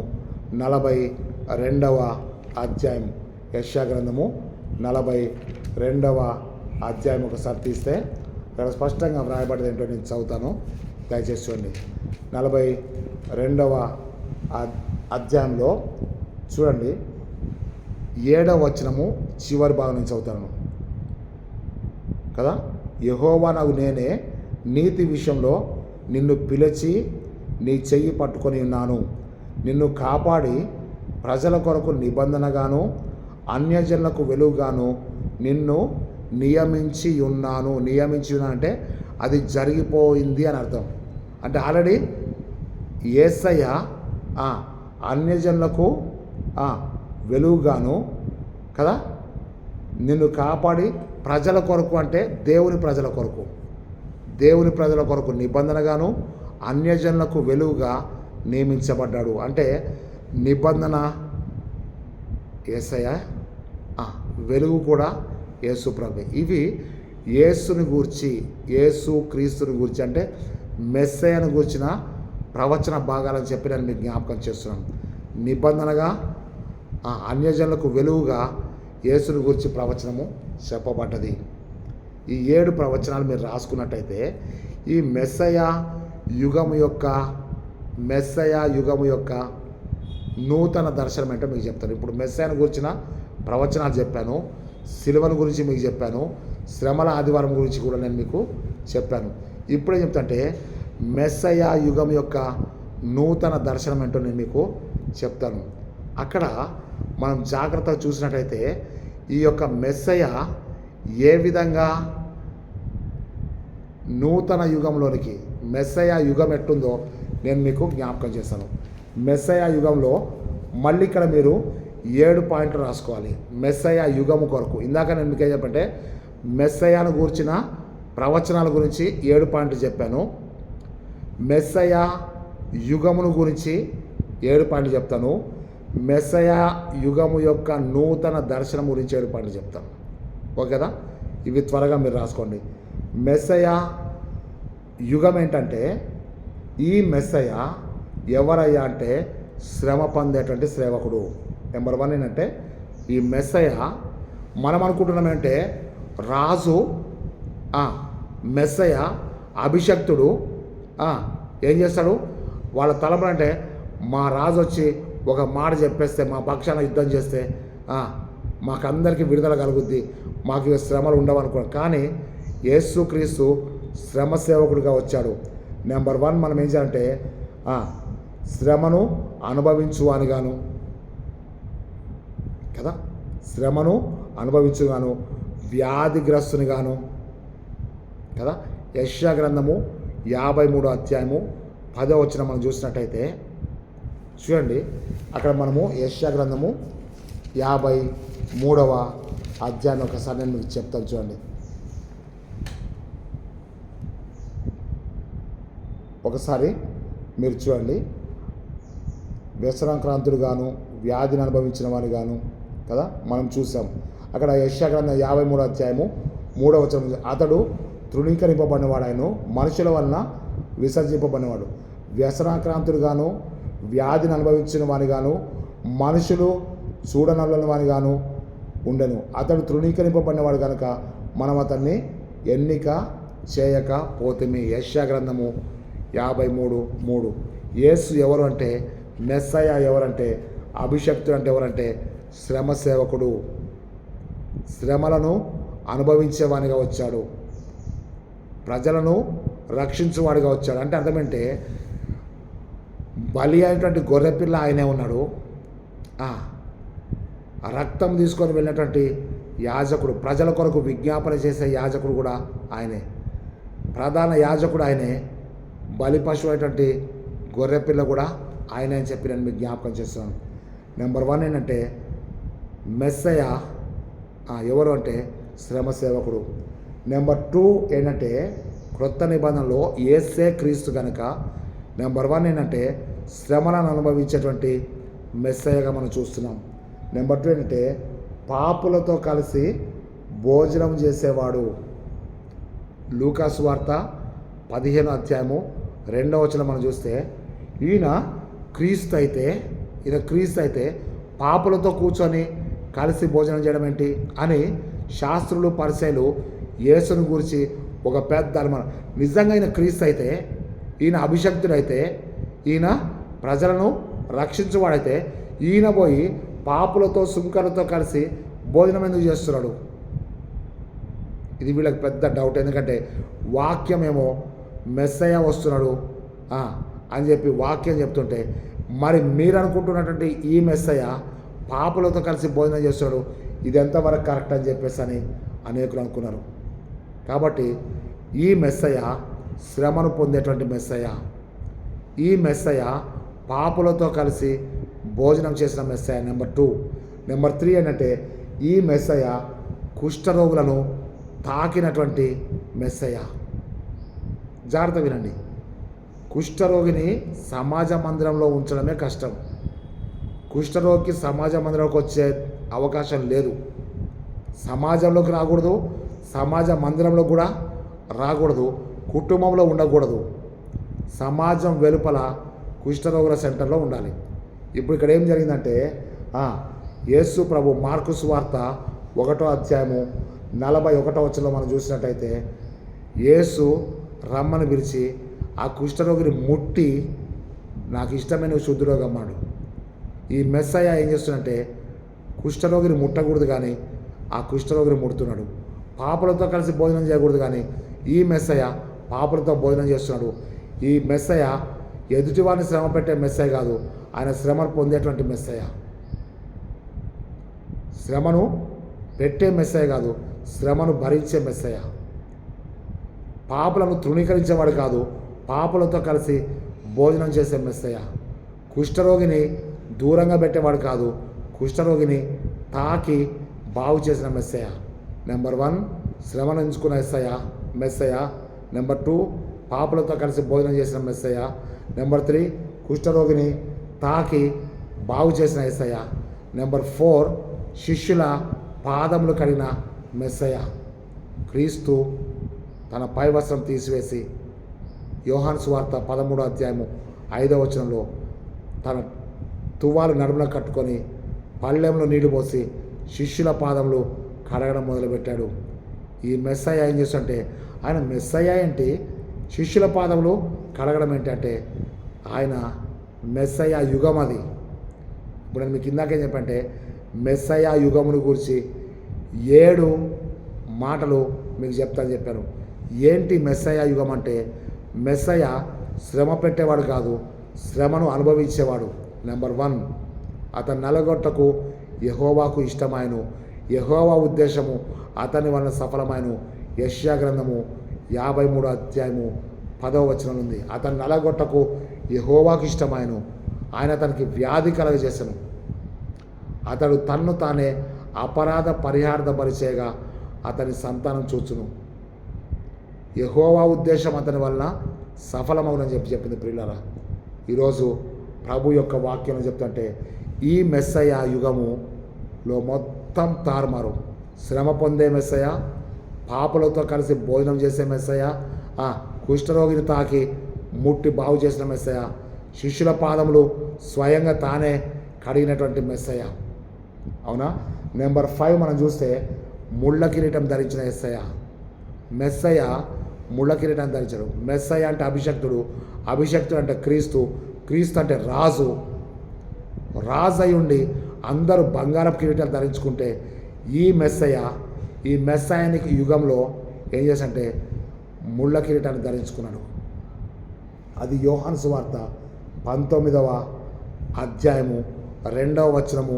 42వ అధ్యాయం, యెషయా గ్రంథము 42వ అధ్యాయం ఒకసారి తీస్తే ఇక్కడ స్పష్టంగా వ్రాయబడేది ఏంటో నేను చదువుతాను, దయచేసి చూడండి. 42వ అధ్యాయంలో చూడండి 7వ వచనము చివరి భాగం నుంచి చదువుతాను కదా. యెహోవా నాకు నేనే నీతి విషయంలో నిన్ను పిలిచి నీ చెయ్యి పట్టుకొని ఉన్నాను, నిన్ను కాపాడి ప్రజల కొరకు నిబంధనగాను అన్యజనులకు వెలుగుగాను నిన్ను నియమించి ఉన్నాను. నియమించి ఉన్నా అంటే అది జరిగిపోయింది అని అర్థం. అంటే ఆల్రెడీ యేసయ్య అన్యజనులకు వెలుగుగాను కదా, నిన్ను కాపాడి ప్రజల కొరకు అంటే దేవుని ప్రజల కొరకు, దేవుని ప్రజల కొరకు నిబంధనగాను అన్యజనులకు వెలుగుగా నియమించబడ్డాడు. అంటే నిబంధన యేసయ్య, వెలుగు కూడా యేసు ప్రభు. ఇవి యేసుని గూర్చి, యేసు క్రీస్తుని గూర్చి అంటే మెస్సయ్యను గూర్చిన ప్రవచన భాగాలని చెప్పి నేను మీకు జ్ఞాపకం చేస్తున్నాను. నిబంధనగా అన్యజనులకు వెలుగుగా యేసుని గురించి ప్రవచనము చెప్పబడ్డది. ఈ 7 ప్రవచనాలు మీరు రాసుకున్నట్టయితే ఈ మెస్సయ యుగము యొక్క నూతన దర్శనం ఏంటో మీకు చెప్తాను. ఇప్పుడు మెస్సయను గురించిన ప్రవచనాలు చెప్పాను, సిలువను గురించి మీకు చెప్పాను, శ్రమల ఆదివారం గురించి కూడా నేను మీకు చెప్పాను. ఇప్పుడేం చెప్తాంటే మెస్సయ యుగం యొక్క నూతన దర్శనం ఏంటో నేను మీకు చెప్తాను. అక్కడ మనం జాగ్రత్తగా చూసినట్టయితే ఈ యొక్క మెస్సయ ఏ విధంగా నూతన యుగంలోనికి మెస్సయ యుగం ఎట్టుందో నేను మీకు జ్ఞాపకం చేశాను. మెస్సయ యుగంలో మళ్ళీ ఇక్కడ మీరు 7 పాయింట్లు రాసుకోవాలి. మెస్సయ యుగము కొరకు ఇందాక నేను మీకు ఏం చెప్పంటే మెస్సయాను గూర్చిన ప్రవచనాల గురించి 7 పాయింట్లు చెప్పాను. మెస్సయ యుగమును గురించి 7 పాయింట్లు చెప్తాను. మెస్సయ యుగము యొక్క నూతన దర్శనం గురించి 7 పాయింట్లు చెప్తాను. ఓకేదా? ఇవి త్వరగా మీరు రాసుకోండి. మెస్సయ యుగం ఏంటంటే ఈ మెస్సయ ఎవరయ్యా అంటే శ్రమ పొందేటువంటి సేవకుడు. నెంబర్ 1 ఏంటంటే ఈ మెస్సయ మనం అనుకుంటున్నామంటే రాజు మెస్సయ అభిషక్తుడు ఏం చేస్తాడు వాళ్ళ తలంపులు అంటే మా రాజు వచ్చి ఒక మాట చెప్పేస్తే మా పక్షాన యుద్ధం చేస్తే మాకందరికీ విడుదల కలుగుద్ది, మాకు శ్రమలు ఉండవు అనుకున్నాం. కానీ యేసుక్రీస్తు శ్రమ సేవకుడిగా వచ్చాడు. నెంబర్ 1 మనం ఏం చేయాలంటే శ్రమను అనుభవించువానిగాను కదా, శ్రమను అనుభవించుగాను, వ్యాధిగ్రస్తునిగాను కదా. యెషయా గ్రంథము 53వ అధ్యాయము 10వ వచనం మనం చూసినట్టయితే చూడండి, అక్కడ మనము యెషయా గ్రంథము 53వ అధ్యాయం ఒకసారి నేను మీకు చెప్తాను చూడండి. ఒకసారి మీరు చూడండి, వ్యసనాక్రాంతుడు గాను వ్యాధిని అనుభవించిన వాని గాను కదా మనం చూసాం. అక్కడ యెషయా గ్రంథం 53వ అధ్యాయము 3వ వచనం, అతడు తృణీకరింపబడినవాడు, ఆయన మనుషుల వలన విసర్జింపబడినవాడు, వ్యసనాక్రాంతుడు గాను వ్యాధిని అనుభవించిన వాని గాను మనుషులు చూడనల్లని వాని గాను ఉండెను. అతడు తృణీకరింపబడినవాడు కనుక మనం అతన్ని ఎన్నిక చేయకపోతేమి. యెషయా గ్రంథము 53:3. యేసు ఎవరు అంటే మెస్సయ ఎవరంటే అభిషక్తుడు అంటే ఎవరంటే శ్రమ సేవకుడు, శ్రమలను అనుభవించేవానిగా వచ్చాడు, ప్రజలను రక్షించేవాడిగా వచ్చాడు. అంటే అర్థమంటే బలి అయినటువంటి గొర్రెపిల్ల ఆయనే ఉన్నాడు, రక్తం తీసుకొని వెళ్ళినటువంటి యాజకుడు, ప్రజల కొరకు విజ్ఞాపన చేసే యాజకుడు కూడా ఆయనే, ప్రధాన యాజకుడు ఆయనే, బలి పశువు అయినటువంటి గొర్రెపిల్ల కూడా ఆయన అని చెప్పి నేను మీకు జ్ఞాపకం చేస్తున్నాను. నెంబర్ 1 ఏంటంటే మెస్సయ ఎవరు అంటే శ్రమ సేవకుడు. నెంబర్ 2 ఏంటంటే క్రొత్త నిబంధనలో యేసే క్రీస్తు కనుక నెంబర్ 1 ఏంటంటే శ్రమలను అనుభవించేటువంటి మెస్సయగా మనం చూస్తున్నాం. నెంబర్ 2 ఏంటంటే పాపులతో కలిసి భోజనం చేసేవాడు. లూకా సువార్త 15వ అధ్యాయము 2వ వచనం మనం చూస్తే ఈయన క్రీస్తు అయితే పాపులతో కూర్చొని కలిసి భోజనం చేయడం ఏంటి అని శాస్త్రులు పరిసయ్యులు యేసును గురించి ఒక పెద్ద అనుమానం. నిజంగా ఈయన క్రీస్తు అయితే, ఈయన అభిషక్తుడైతే, ఈయన ప్రజలను రక్షించువాడైతే ఈయన పోయి పాపులతో సుంకరులతో కలిసి భోజనం ఎందుకు చేస్తున్నాడు? ఇది వీళ్ళకి పెద్ద డౌట్. ఎందుకంటే వాక్యమేమో మెస్సయ వస్తున్నాడు అని చెప్పి వాక్యం చెప్తుంటే, మరి మీరు అనుకుంటున్నటువంటి ఈ మెస్సయ పాపులతో కలిసి భోజనం చేస్తున్నాడు, ఇది ఎంతవరకు కరెక్ట్ అని చెప్పేసి అని అనేకులు అనుకున్నారు. కాబట్టి ఈ మెస్సయ శ్రమను పొందేటువంటి మెస్సయ, ఈ మెస్సయ పాపులతో కలిసి భోజనం చేసిన మెస్సయ. నెంబర్ 2. నెంబర్ 3 ఏంటంటే ఈ మెస్సయ కుష్ఠరోగులను తాకినటువంటి మెస్సయ. జాగ్రత్త వినండి, కుష్ఠరోగిని సమాజ మందిరంలో ఉంచడమే కష్టం. కుష్ఠరోగికి సమాజ మందిరంలోకి వచ్చే అవకాశం లేదు, సమాజంలోకి రాకూడదు, సమాజ మందిరంలో కూడా రాకూడదు, కుటుంబంలో ఉండకూడదు, సమాజం వెలుపల కుష్ఠరోగుల సెంటర్లో ఉండాలి. ఇప్పుడు ఇక్కడ ఏం జరిగిందంటే యేసు ప్రభు మార్కు సువార్త 1వ అధ్యాయము 41వ వచనంలో మనం చూసినట్టయితే యేసు రమ్మని పిలిచి ఆ కుష్ఠరోగిని ముట్టి నాకు ఇష్టమైన శుద్ధుడుగా అమ్మాడు. ఈ మెస్సయ ఏం చేస్తున్నంటే కుష్ఠరోగిని ముట్టకూడదు కానీ ఆ కుష్ఠరోగిని ముడుతున్నాడు. పాపులతో కలిసి భోజనం చేయకూడదు కానీ ఈ మెస్సయ పాపులతో భోజనం చేస్తున్నాడు. ఈ మెస్సయ ఎదుటివారిని శ్రమ పెట్టే మెస్సయ కాదు, ఆయన శ్రమను పొందేటువంటి మెస్సయ. శ్రమను పెట్టే మెస్సయ కాదు, శ్రమను భరించే మెస్సయ్య. పాపులను తృణీకరించేవాడు కాదు, పాపులతో కలిసి భోజనం చేసే మెస్సయ్య. కుష్ఠరోగిని దూరంగా పెట్టేవాడు కాదు, కుష్ఠరోగిని తాకి బాగు చేసిన మెస్సయ్య. నెంబర్ 1 శ్రమను ఎంచుకున్న మెస్సయ్య. నెంబర్ 2 పాపులతో కలిసి భోజనం చేసిన మెస్సయ్య. నెంబర్ 3 కుష్ఠరోగిని తాకి బాగు చేసిన యేసయ్య. నెంబర్ 4 శిష్యుల పాదములు కడిగిన మెస్సయ్య. క్రీస్తు తన పై వస్త్రం తీసివేసి యోహాను సువార్త 13వ అధ్యాయము 5వ వచనంలో తన తువ్వాలు నడుమున కట్టుకొని పళ్ళెంలో నీళ్లు పోసి శిష్యుల పాదములు కడగడం మొదలుపెట్టాడు. ఈ మెస్సయ్య ఏం చేస్తుంటే, ఆయన మెస్సయ్య ఏంటి, శిష్యుల పాదములు కడగడం ఏంటంటే ఆయన మెస్సయ్య యుగం అది. ఇప్పుడు నేను మీకు ఇందాకేం చెప్పంటే మెస్సయ్య యుగమును గురించి 7 మాటలు మీకు చెప్తాను చెప్పాను. ఏంటి మెస్సయ్య యుగం అంటే, మెస్సయ్య శ్రమ పెట్టేవాడు కాదు, శ్రమను అనుభవించేవాడు. నెంబర్ 1 అతని నలగొట్టకు యెహోవాకు ఇష్టమాయను, యెహోవా ఉద్దేశము అతని వలన సఫలమాయను. యెషయా గ్రంథము 53వ అధ్యాయము 10వ వచనం ఉంది. అతని నలగొట్టకు యెహోవాకు ఇష్టమాయను, ఆయన అతనికి వ్యాధి కలగజేసెను. అతడు తన్ను తానే అపరాధ పరిహార్థపరిచేయగా అతని సంతానం చూచును. యెహోవా ఉద్దేశం అతని వలన సఫలమవునని చెప్పింది ప్రియులారా. ఈరోజు ప్రభు యొక్క వాక్యం చెప్తుంటే ఈ మెస్సయ్య యుగములో మొత్తం తారుమారు. శ్రమ పొందే మెస్సయ్య, పాపులతో కలిసి భోజనం చేసే మెస్సయ్య, కుష్ఠరోగిని తాకి ముట్టి బాగు చేసిన మెస్సయ్య, శిష్యుల పాదములు స్వయంగా తానే కడిగినటువంటి మెస్సయ్య. అవునా? నెంబర్ 5 మనం చూస్తే ముళ్ళ కిరీటం ధరించిన మెస్సయ్య ముళ్ళ కిరీటం ధరించాడు. మెస్సయ్య అంటే అభిషక్తుడు, అభిషక్తుడు అంటే క్రీస్తు, క్రీస్తు అంటే రాజు అయి ఉండి అందరూ బంగారపు కిరీటాలు ధరించుకుంటే ఈ మెస్సయ్యానికి యుగంలో ఏం చేశాడంటే ముళ్ళ కిరీటాన్ని ధరించుకున్నాడు. అది యోహాను సువార్త 19వ అధ్యాయము 2వ వచనము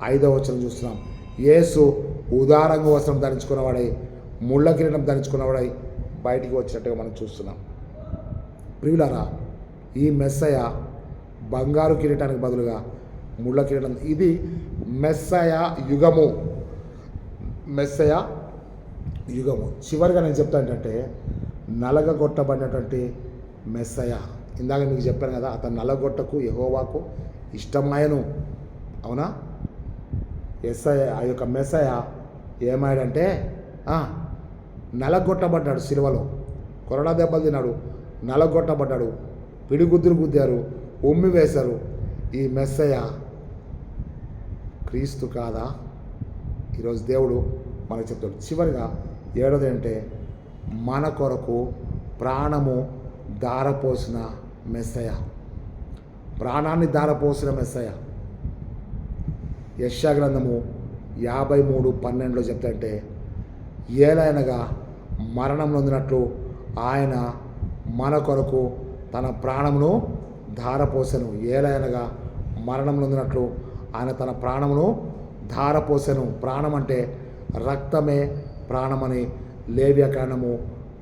5వ వచనం చూస్తున్నాం. యేసు ఉదారంగ వస్త్రం ధరించుకున్నవాడై ముళ్ళ కిరీటం ధరించుకున్నవాడై బయటికి వచ్చినట్టుగా మనం చూస్తున్నాం. ప్రియులారా, ఈ మెస్సయ్య బంగారు కిరీటానికి బదులుగా ముళ్ళ కిరీటం. ఇది మెస్సయ్య యుగము. చివరిగా నేను చెప్తా ఏంటంటే నలగొట్టబడినటువంటి మెస్సయ్య. ఇందాక మీకు చెప్పాను కదా, అతను నలగొట్టకు యెహోవాకు ఇష్టమాయను. అవునా? ఆ యొక్క మెస్సయ్య ఏమాడంటే నలగొట్టబడ్డాడు. సిలువలో కొరడా దెబ్బలు తిన్నాడు, నలగొట్టబడ్డాడు, పిడిగుద్దులు గుద్దారు, ఉమ్మి వేశారు. ఈ మెస్సయ్య క్రీస్తు కాదా? ఈరోజు దేవుడు మనకు చెప్తాడు. చివరిగా 7వది అంటే మన కొరకు ప్రాణము ధారపోసిన మెస్సయ్య, ప్రాణాన్ని ధారపోసిన మెస్సయ్య. యెషయా గ్రంథము 53:12 చెప్తాంటే ఏలైనగా మరణం నొందినట్లు ఆయన మన కొరకు తన ప్రాణమును ధారపోసెను. ఏలైనగా మరణం నొందినట్లు ఆయన తన ప్రాణమును ధారపోసెను. ప్రాణం అంటే రక్తమే ప్రాణమని లేవ్యకాండము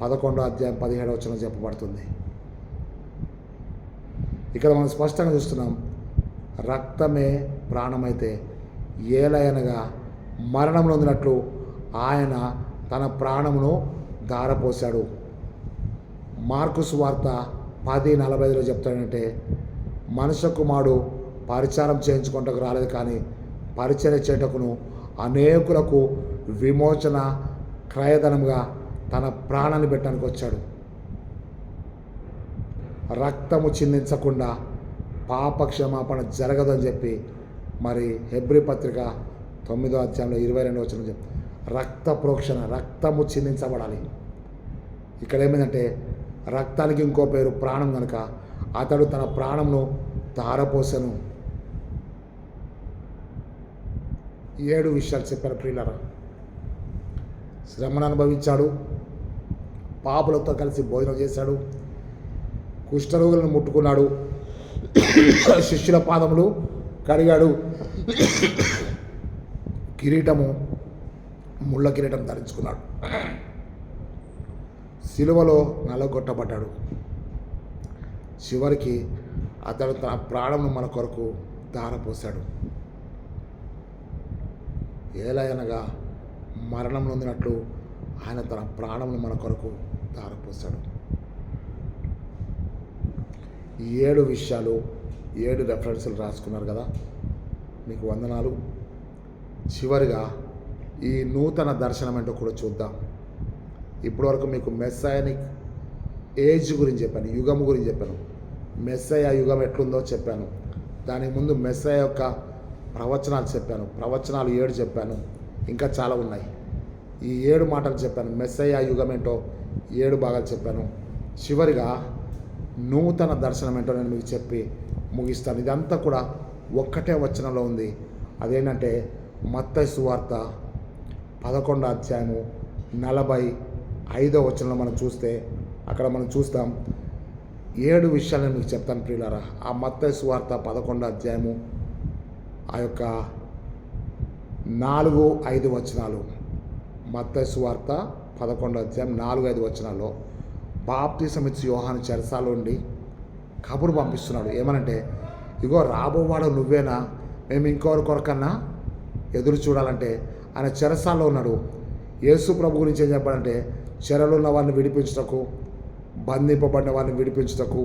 11వ అధ్యాయం 17వ వచనం చెప్పబడుతుంది. ఇక్కడ మనం స్పష్టంగా చూస్తున్నాం, రక్తమే ప్రాణమైతే ఏలయనగా మరణం నొందినట్లు ఆయన తన ప్రాణమును ధారపోశాడు. మార్కు సువార్త 10:45 చెప్తాడంటే మనుష్య కుమారుడు పరిచారం చేయించుకుంటకు రాలేదు, కానీ పరిచర్య చేయుటకును అనేకులకు విమోచన క్రయధనంగా తన ప్రాణాన్ని పెట్టడానికి వచ్చాడు. రక్తము చిందించకుండా పాప క్షమాపణ జరగదని చెప్పి మరి హెబ్రీ పత్రిక 9వ అధ్యాయంలో 22వ వచనం చెప్పి రక్త ప్రోక్షణ, రక్తము చిందించబడాలి. ఇక్కడ ఏమైందంటే రక్తానికి ఇంకో పేరు ప్రాణం కనుక అతడు తన ప్రాణమును ధారపోసెను. 7 విషయాలు చెప్పారు ప్రియులారా. శ్రమను అనుభవించాడు, పాపులతో కలిసి భోజనం చేశాడు, కుష్ఠరోగులను ముట్టుకున్నాడు, శిష్యుల పాదములు కడిగాడు, కిరీటము ముళ్ళ కిరీటం ధరించుకున్నాడు, సిలువలో నలగొట్టబడ్డాడు. చివరికి అతడు తన ప్రాణమును మన కొరకు ధారపోశాడు. ఏలయనగా మరణం నొందినట్లు ఆయన తన ప్రాణమును మన కొరకు ధారపోశాడు. ఈ 7 విషయాలు 7 రెఫరెన్సులు రాసుకున్నారు కదా, మీకు వందనాలు. చివరిగా ఈ నూతన దర్శనం ఏంటో కూడా చూద్దాం. ఇప్పటివరకు మీకు మెస్సయానిక్ ఏజ్ గురించి చెప్పాను, యుగం గురించి చెప్పాను. మెస్సయ యుగం ఎట్లుందో చెప్పాను. దానికి ముందు మెస్సయ యొక్క ప్రవచనాలు చెప్పాను, ప్రవచనాలు 7 చెప్పాను, ఇంకా చాలా ఉన్నాయి. ఈ 7 మాటలు చెప్పాను. మెస్సయ యుగం ఏంటో 7 భాగాలు చెప్పాను. చివరిగా నూతన దర్శనం ఏంటో నేను మీకు చెప్పి ముగిస్తాను. ఇదంతా కూడా ఒక్కటే వచనంలో ఉంది. అదేంటంటే మత్తయి సువార్త 11వ అధ్యాయము 45వ వచనంలో మనం చూస్తే అక్కడ మనం చూస్తాం 7 విషయాలు నేను మీకు చెప్తాను ప్రియులారా. ఆ మత్తయి సువార్త 11వ అధ్యాయము ఆ యొక్క 4-5 వచనాలు. మత్తయి సువార్త 11వ అధ్యాయం 4-5 వచనాల్లో బాప్తిసం ఇచ్చి యోహాను చెరసాల నుండి కబురు పంపిస్తున్నాడు. ఏమనంటే, ఇగో రాబోవాడు నువ్వేనా, మేము ఇంకొకరి కొరకన్నా ఎదురు చూడాలంటే ఆయన చెరసాల్లో ఉన్నాడు. యేసు ప్రభు గురించి ఏం చెప్పాడంటే, చెరలో ఉన్న వారిని విడిపించుటకు, బంధింపబడిన వారిని విడిపించుటకు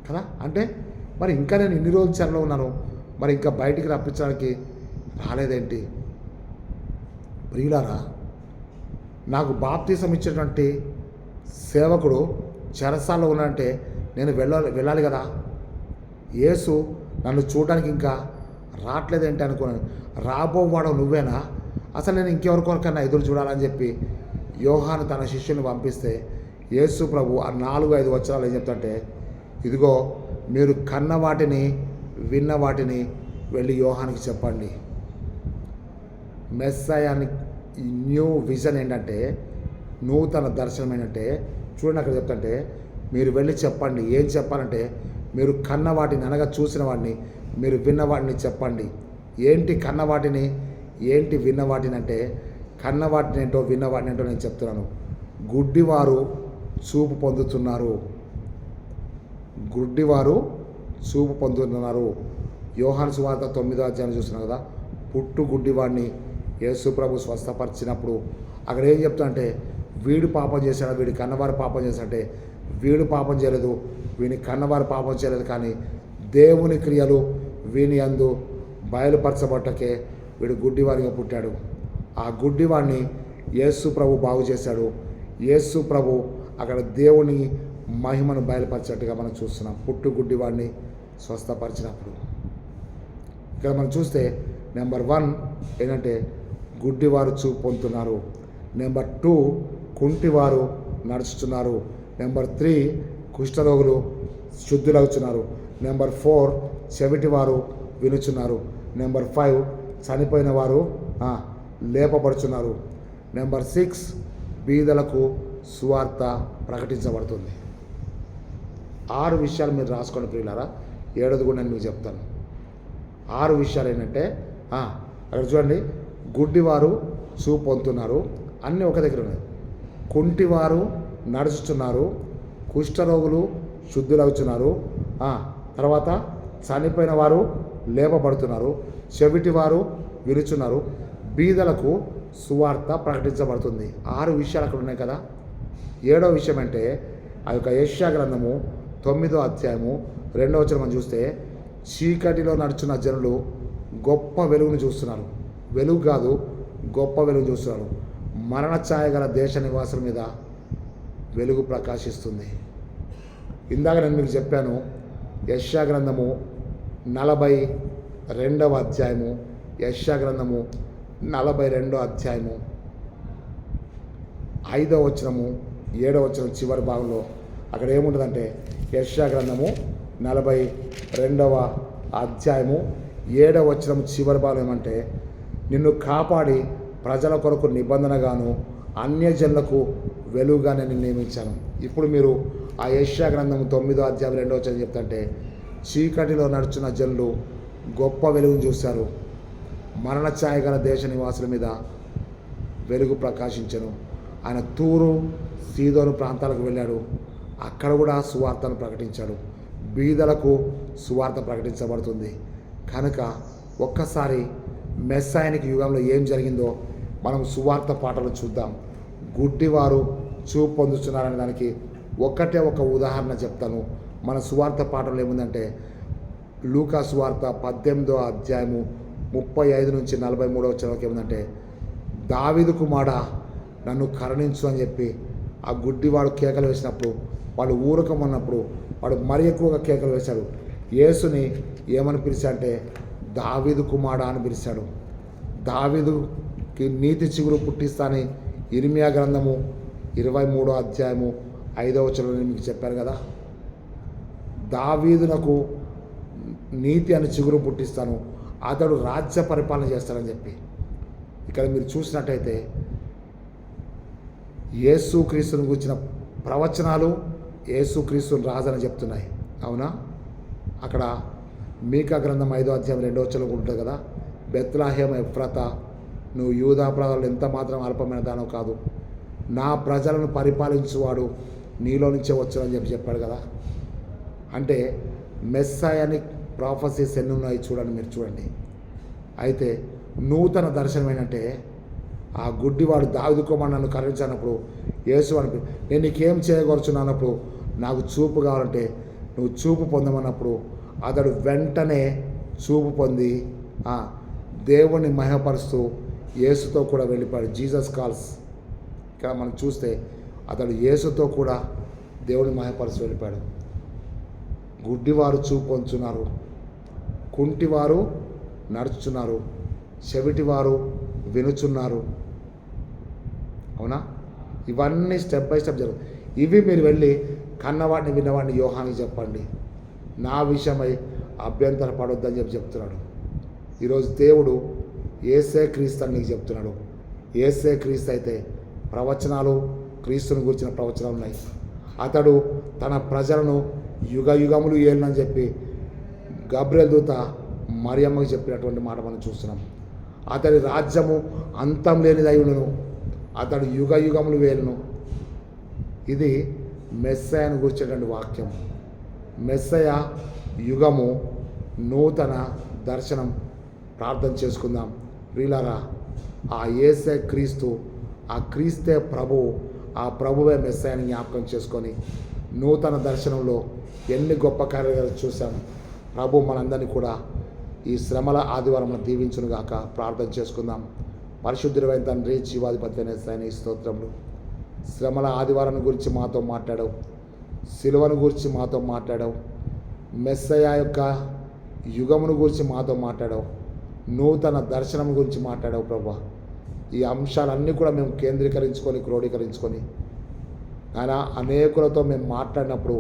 కదా. అంటే మరి ఇంకా నేను ఇన్ని రోజులు చెరలో ఉన్నాను, మరి ఇంకా బయటికి రప్పించడానికి రాలేదేంటి? ప్రియులారా, నాకు బాప్తిసం ఇచ్చేటువంటి సేవకుడు చెరసాల్లో ఉన్నాడంటే నేను వెళ్ళాలి కదా. యేసు నన్ను చూడడానికి ఇంకా రావట్లేదేంటి అనుకున్నాను. రాబోవాడు నువ్వేనా, అసలు నేను ఇంకెవరి కొరకన్నా ఎదురు చూడాలని చెప్పి యోహాను తన శిష్యుని పంపిస్తే యేసు ప్రభు ఆ 4-5 వచనాలు ఏం చెప్తుంటే, ఇదిగో మీరు కన్న వాటిని విన్న వాటిని వెళ్ళి యోహానికి చెప్పండి. మెస్సయాని న్యూ విజన్ ఏంటంటే, నూతన దర్శనం ఏంటంటే, చూడండి అక్కడ చెప్తుంటే, మీరు వెళ్ళి చెప్పండి. ఏం చెప్పాలంటే, మీరు కన్న వాటిని అనగా చూసిన వాటిని, మీరు విన్న వాటిని చెప్పండి. ఏంటి కన్న వాటిని, ఏంటి విన్న వాటిని అంటే, కన్న వాటిని ఏంటో విన్న వాటిని ఏంటో నేను చెప్తున్నాను. గుడ్డివారు చూపు పొందుతున్నారు, గుడ్డివారు చూపు పొందుతున్నారు. యోహాను సువార్త 9వ అధ్యాయం చూస్తున్నాం కదా, పుట్టు గుడ్డివాడిని యేసు ప్రభు స్వస్థపరిచినప్పుడు అక్కడ ఏం చెప్తానంటే, వీడు పాపం చేశాడు, వీడి కన్నవారు పాపం చేశాడంటే, వీడు పాపం చేయలేదు, వీని కన్నవారు పాపం చేయలేదు, కానీ దేవుని క్రియలు వీని యందు బయలుపరచబట్టకే వీడు గుడ్డివారిగా పుట్టాడు. ఆ గుడ్డివాడిని యేసు ప్రభు బాగు చేశాడు. యేసు ప్రభు అక్కడ దేవుని మహిమను బయలుపరిచినట్టుగా మనం చూస్తున్నాం. పుట్టు గుడ్డివాడిని స్వస్థపరిచినప్పుడు ఇక్కడ మనం చూస్తే నెంబర్ 1 ఏంటంటే గుడ్డివారు చూపు పొందుతున్నారు. నెంబర్ 2 కుంటివారు నడుచుతున్నారు. నెంబర్ 3 కుష్ఠరోగులు శుద్ధులవుతున్నారు. నెంబర్ 4 చెవిటివారు వినుచున్నారు. నెంబర్ 5 చనిపోయిన వారు లేపబడుచున్నారు. నెంబర్ 6 బీదలకు సువార్త ప్రకటించబడుతుంది. 6 విషయాలు మీరు రాసుకోండి ప్రియులారా. 7ది కూడా నేను మీకు చెప్తాను. 6 విషయాలు ఏంటంటే, అక్కడ చూడండి, గుడ్డివారు చూపు పొందుతున్నారు, అన్నీ ఒక దగ్గర ఉన్నాయి. కుంటివారు నడుచుతున్నారు, కుష్ఠరోగులు శుద్ధులవుతున్నారు, తర్వాత చనిపోయిన వారు లేపబడుతున్నారు, చెవిటివారు విరుచున్నారు, బీదలకు సువార్త ప్రకటించబడుతుంది. 6 విషయాలు అక్కడ ఉన్నాయి కదా. 7వ విషయం అంటే ఆ యొక్క యెషయా గ్రంథము 9వ అధ్యాయము 2వ వచనం మనం చూస్తే, చీకటిలో నడుచున్న జనులు గొప్ప వెలుగును చూస్తున్నారు. వెలుగు కాదు, గొప్ప వెలుగు చూస్తున్నారు. మరణ ఛాయ గల దేశ నివాసుల మీద వెలుగు ప్రకాశిస్తుంది. ఇందాక నేను మీకు చెప్పాను, యెషయా గ్రంథము 42వ అధ్యాయము, యెషయా గ్రంథము 42వ అధ్యాయము 5వ వచనము 7వ వచనం చివరి భాగంలో అక్కడ ఏముంటుందంటే, యెషయా గ్రంథము 42వ అధ్యాయము 7వ వచనం చివరి భాగం ఏమంటే, నిన్ను కాపాడి ప్రజల కొరకు నిబంధనగాను అన్యజనులకు వెలుగుగా నేను నియమించాను. ఇప్పుడు మీరు ఆ యెషయా గ్రంథము 9వ అధ్యాయం 2వ వచనం చెప్తుంటే, చీకటిలో నడుచున్న జనులు గొప్ప వెలుగును చూశారు, మరణ ఛాయ గల దేశ నివాసుల మీద వెలుగు ప్రకాశించెను. ఆయన తూరు సీదోను ప్రాంతాలకు వెళ్ళాడు. అక్కడ కూడా సువార్తను ప్రకటించాడు. బీదలకు సువార్త ప్రకటించబడుతుంది. కనుక ఒక్కసారి మెస్సాయానిక్ యుగంలో ఏం జరిగిందో మనం సువార్త పాటలు చూద్దాం. గుడ్డివారు చూపు పొందుతున్నారనే దానికి ఒక్కటే ఒక ఉదాహరణ చెప్తాను. మన సువార్త పాటలు ఏముందంటే లూకా సువార్త 18వ అధ్యాయము 35 నుంచి 43వ వచనంలోకి ఏముందంటే, దావీదు కుమారుడా నన్ను కరుణించు అని చెప్పి ఆ గుడ్డివాడు కేకలు వేసినప్పుడు, వాడు ఊరకమన్నప్పుడు వాడు మరి ఎక్కువగా కేకలు వేశాడు. యేసుని ఏమని పిలిచాడంటే దావీదు కుమారుడా అని పిలిచాడు. దావీదుకి నీతి చిగురు పుట్టిస్తానని ఇర్మియా గ్రంథము 23వ అధ్యాయము 5వ వచనంలో మీకు చెప్పాను కదా. దావీదునకు నీతి అని చిగురు పుట్టిస్తాను, అతడు రాజ్య పరిపాలన చేస్తాడని చెప్పి. ఇక్కడ మీరు చూసినట్టయితే యేసుక్రీస్తుని గురించిన ప్రవచనాలు యేసుక్రీస్తుని రాజని చెప్తున్నాయి. అవునా? అక్కడ మీకా గ్రంథం 5వ అధ్యాయం 2వ వచనం ఉంటుంది కదా, బెత్లెహేము ఎఫ్రాతా నువ్వు యూదా ప్రాంతాల్లో ఎంత మాత్రం అల్పమైన దానవు కాదు, నా ప్రజలను పరిపాలించువాడు నీలో నుంచే వచ్చాడని చెప్పాడు కదా. అంటే మెస్సాయానిక్ ప్రాఫెసీస్ ఎన్ని ఉన్నాయి చూడండి, మీరు చూడండి. అయితే నూతన దర్శనం ఏంటంటే ఆ గుడ్డివాడు దావీదు కుమారుడు నన్ను కరుణించినప్పుడు యేసు అని నేను నీకేం చేయగలుగుతున్నానప్పుడు నాకు చూపు కావాలంటే నువ్వు చూపు పొందమన్నప్పుడు అతడు వెంటనే చూపు పొంది దేవుణ్ణి మహిమపరుస్తూ యేసుతో కూడా వెళ్ళిపోయాడు. Jesus calls. ఇక్కడ మనం చూస్తే అతడు యేసుతో కూడా దేవుని మహిమపరుస్తూ వెళ్ళిపోయాడు. గుడ్డివారు చూపు పొందుతున్నారు, కుంటివారు నడుచున్నారు, చెవిటివారు వినుచున్నారు. అవునా? ఇవన్నీ స్టెప్ బై స్టెప్ జరుగుతాయి. ఇవి మీరు వెళ్ళి కన్నవాడిని విన్నవాడిని యోహానికి చెప్పండి, నా విషయమై అభ్యంతర పడొద్దని చెప్తున్నాడు. ఈరోజు దేవుడు యేసే క్రీస్తు అని నీకు చెప్తున్నాడు. యేసే క్రీస్తు అయితే ప్రవచనాలు, క్రీస్తుని గురించిన ప్రవచనాలు ఉన్నాయి. అతడు తన ప్రజలను యుగ యుగములు ఏలునని చెప్పి గబ్రియల్ దూత మరియమ్మకి చెప్పినటువంటి మాట మనం చూస్తున్నాం. అతడి రాజ్యము అంతం లేనిదై ఉండును, అతడు యుగ యుగములు వేలును. ఇది మెస్సయాను గురించేటువంటి వాక్యం. మెస్సయ యుగము, నూతన దర్శనం. ప్రార్థన చేసుకుందాం. ప్రియులారా, ఆ యేసే క్రీస్తు, ఆ క్రీస్తే ప్రభువు, ఆ ప్రభువే మెస్సయాని జ్ఞాపకం చేసుకొని నూతన దర్శనంలో ఎన్ని గొప్ప కార్యాలు చూసాం. ప్రభు మనందరినీ కూడా ఈ శ్రమల ఆదివారంలో దీవించునుగాక. ప్రార్థన చేసుకుందాం. పరిశుద్ధుడైన తండ్రి, జీవాధిపతి అయిన స్తోత్రములు. శ్రమల ఆదివారం గురించి మాతో మాట్లాడావు, సిలువను గురించి మాతో మాట్లాడావు, మెస్సయ యొక్క యుగమును గురించి మాతో మాట్లాడావు, నూతన దర్శనం గురించి మాట్లాడావు. ప్రభు, ఈ అంశాలన్నీ కూడా మేము కేంద్రీకరించుకొని క్రోడీకరించుకొని ఆయన అనేకులతో మేము మాట్లాడినప్పుడు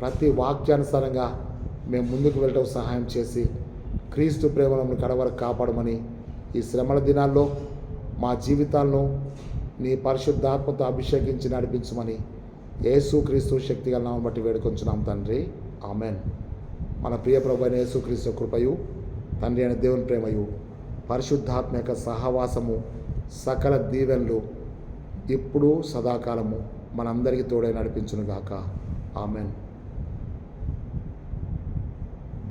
ప్రతి వాక్యానుసారంగా మేము ముందుకు వెళ్ళటం సహాయం చేసి క్రీస్తు ప్రేమలను కడవరకు కాపాడమని ఈ శ్రమల దినాల్లో మా జీవితాలను నీ పరిశుద్ధాత్మతో అభిషేకించి నడిపించమని యేసుక్రీస్తు శక్తిగల నామమును బట్టి వేడుకొంచున్నాం తండ్రి. ఆమెన్. మన ప్రియ ప్రభు అయిన యేసుక్రీస్తు కృపయు, తండ్రి అయిన దేవుని ప్రేమయు, పరిశుద్ధాత్మ యొక్క సహవాసము, సకల దీవెనలు ఇప్పుడు సదాకాలము మనందరికీ తోడై నడిపించునుగాక. ఆమెన్.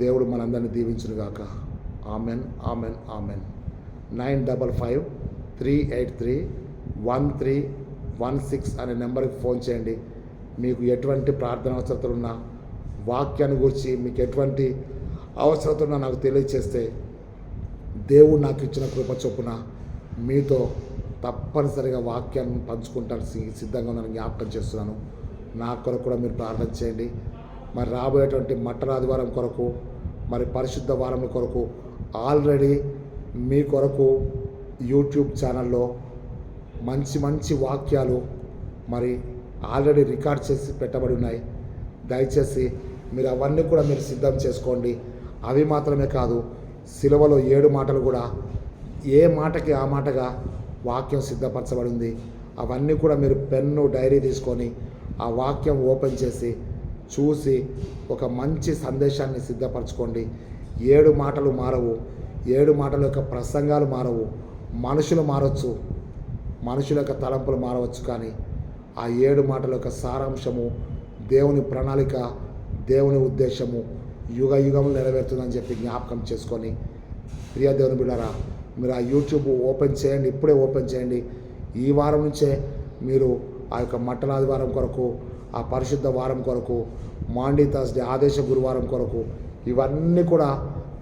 దేవుడు మనందరినీ దీవించునుగాక. Amen, amen, amen. 9553831316 అనే నెంబర్కి ఫోన్ చేయండి. మీకు ఎటువంటి ప్రార్థన అవసరతలు ఉన్నా, వాక్యాన్ని గురించి మీకు ఎటువంటి అవసరత ఉన్నా నాకు తెలియచేస్తే దేవుడు నాకు ఇచ్చిన కృప చొప్పున మీతో తప్పనిసరిగా వాక్యాన్ని పంచుకుంటాను సిద్ధంగా ఉందని జ్ఞాపకం చేస్తున్నాను. నా కొరకు కూడా మీరు ప్రార్థన చేయండి. మరి రాబోయేటువంటి మట్టల ఆదివారం కొరకు, మరి పరిశుద్ధ వారం కొరకు ఆల్రెడీ మీ కొరకు యూట్యూబ్ ఛానల్లో మంచి మంచి వాక్యాలు మరి ఆల్రెడీ రికార్డ్ చేసి పెట్టబడి ఉన్నాయి. దయచేసి మీరు అవన్నీ కూడా మీరు సిద్ధం చేసుకోండి. అవి మాత్రమే కాదు, సిలువలో 7 మాటలు కూడా ఏ మాటకి ఆ మాటగా వాక్యం సిద్ధపరచబడింది. అవన్నీ కూడా మీరు పెన్ను, డైరీ తీసుకొని ఆ వాక్యం ఓపెన్ చేసి చూసి ఒక మంచి సందేశాన్ని సిద్ధపరచుకోండి. 7 మాటలు మారవు, 7 మాటల యొక్క ప్రసంగాలు మారవు. మనుషులు మారవచ్చు, మనుషుల యొక్క తలంపులు మారవచ్చు, కానీ ఆ 7 మాటల యొక్క సారాంశము, దేవుని ప్రణాళిక, దేవుని ఉద్దేశము యుగ యుగములు నెరవేరుతుందని చెప్పి జ్ఞాపకం చేసుకొని, ప్రియ దేవుని బిడ్డలారా, మీరు ఆ యూట్యూబ్ ఓపెన్ చేయండి, ఇప్పుడే ఓపెన్ చేయండి. ఈ వారం నుంచే మీరు ఆ యొక్క మట్టల ఆదివారం కొరకు, ఆ పరిశుద్ధ వారం కొరకు, మాండీ థర్స్డే ఆదేశ గురువారం కొరకు, ఇవన్నీ కూడా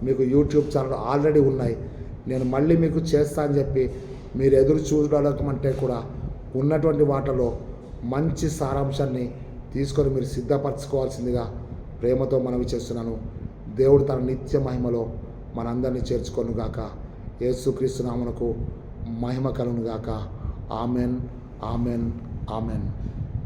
మీకు యూట్యూబ్ ఛానల్ ఆల్రెడీ ఉన్నాయి. నేను మళ్ళీ మీకు చేస్తా అని చెప్పి మీరు ఎదురు చూడకంటే కూడా ఉన్నటువంటి వాటిలో మంచి సారాంశాన్ని తీసుకొని మీరు సిద్ధపరచుకోవాల్సిందిగా ప్రేమతో మనవి చేస్తున్నాను. దేవుడు తన నిత్య మహిమలో మనందరినీ చేర్చుకొను గాక. యేసుక్రీస్తు నామమునకు మహిమ కలుగును గాక. Amen, amen, amen.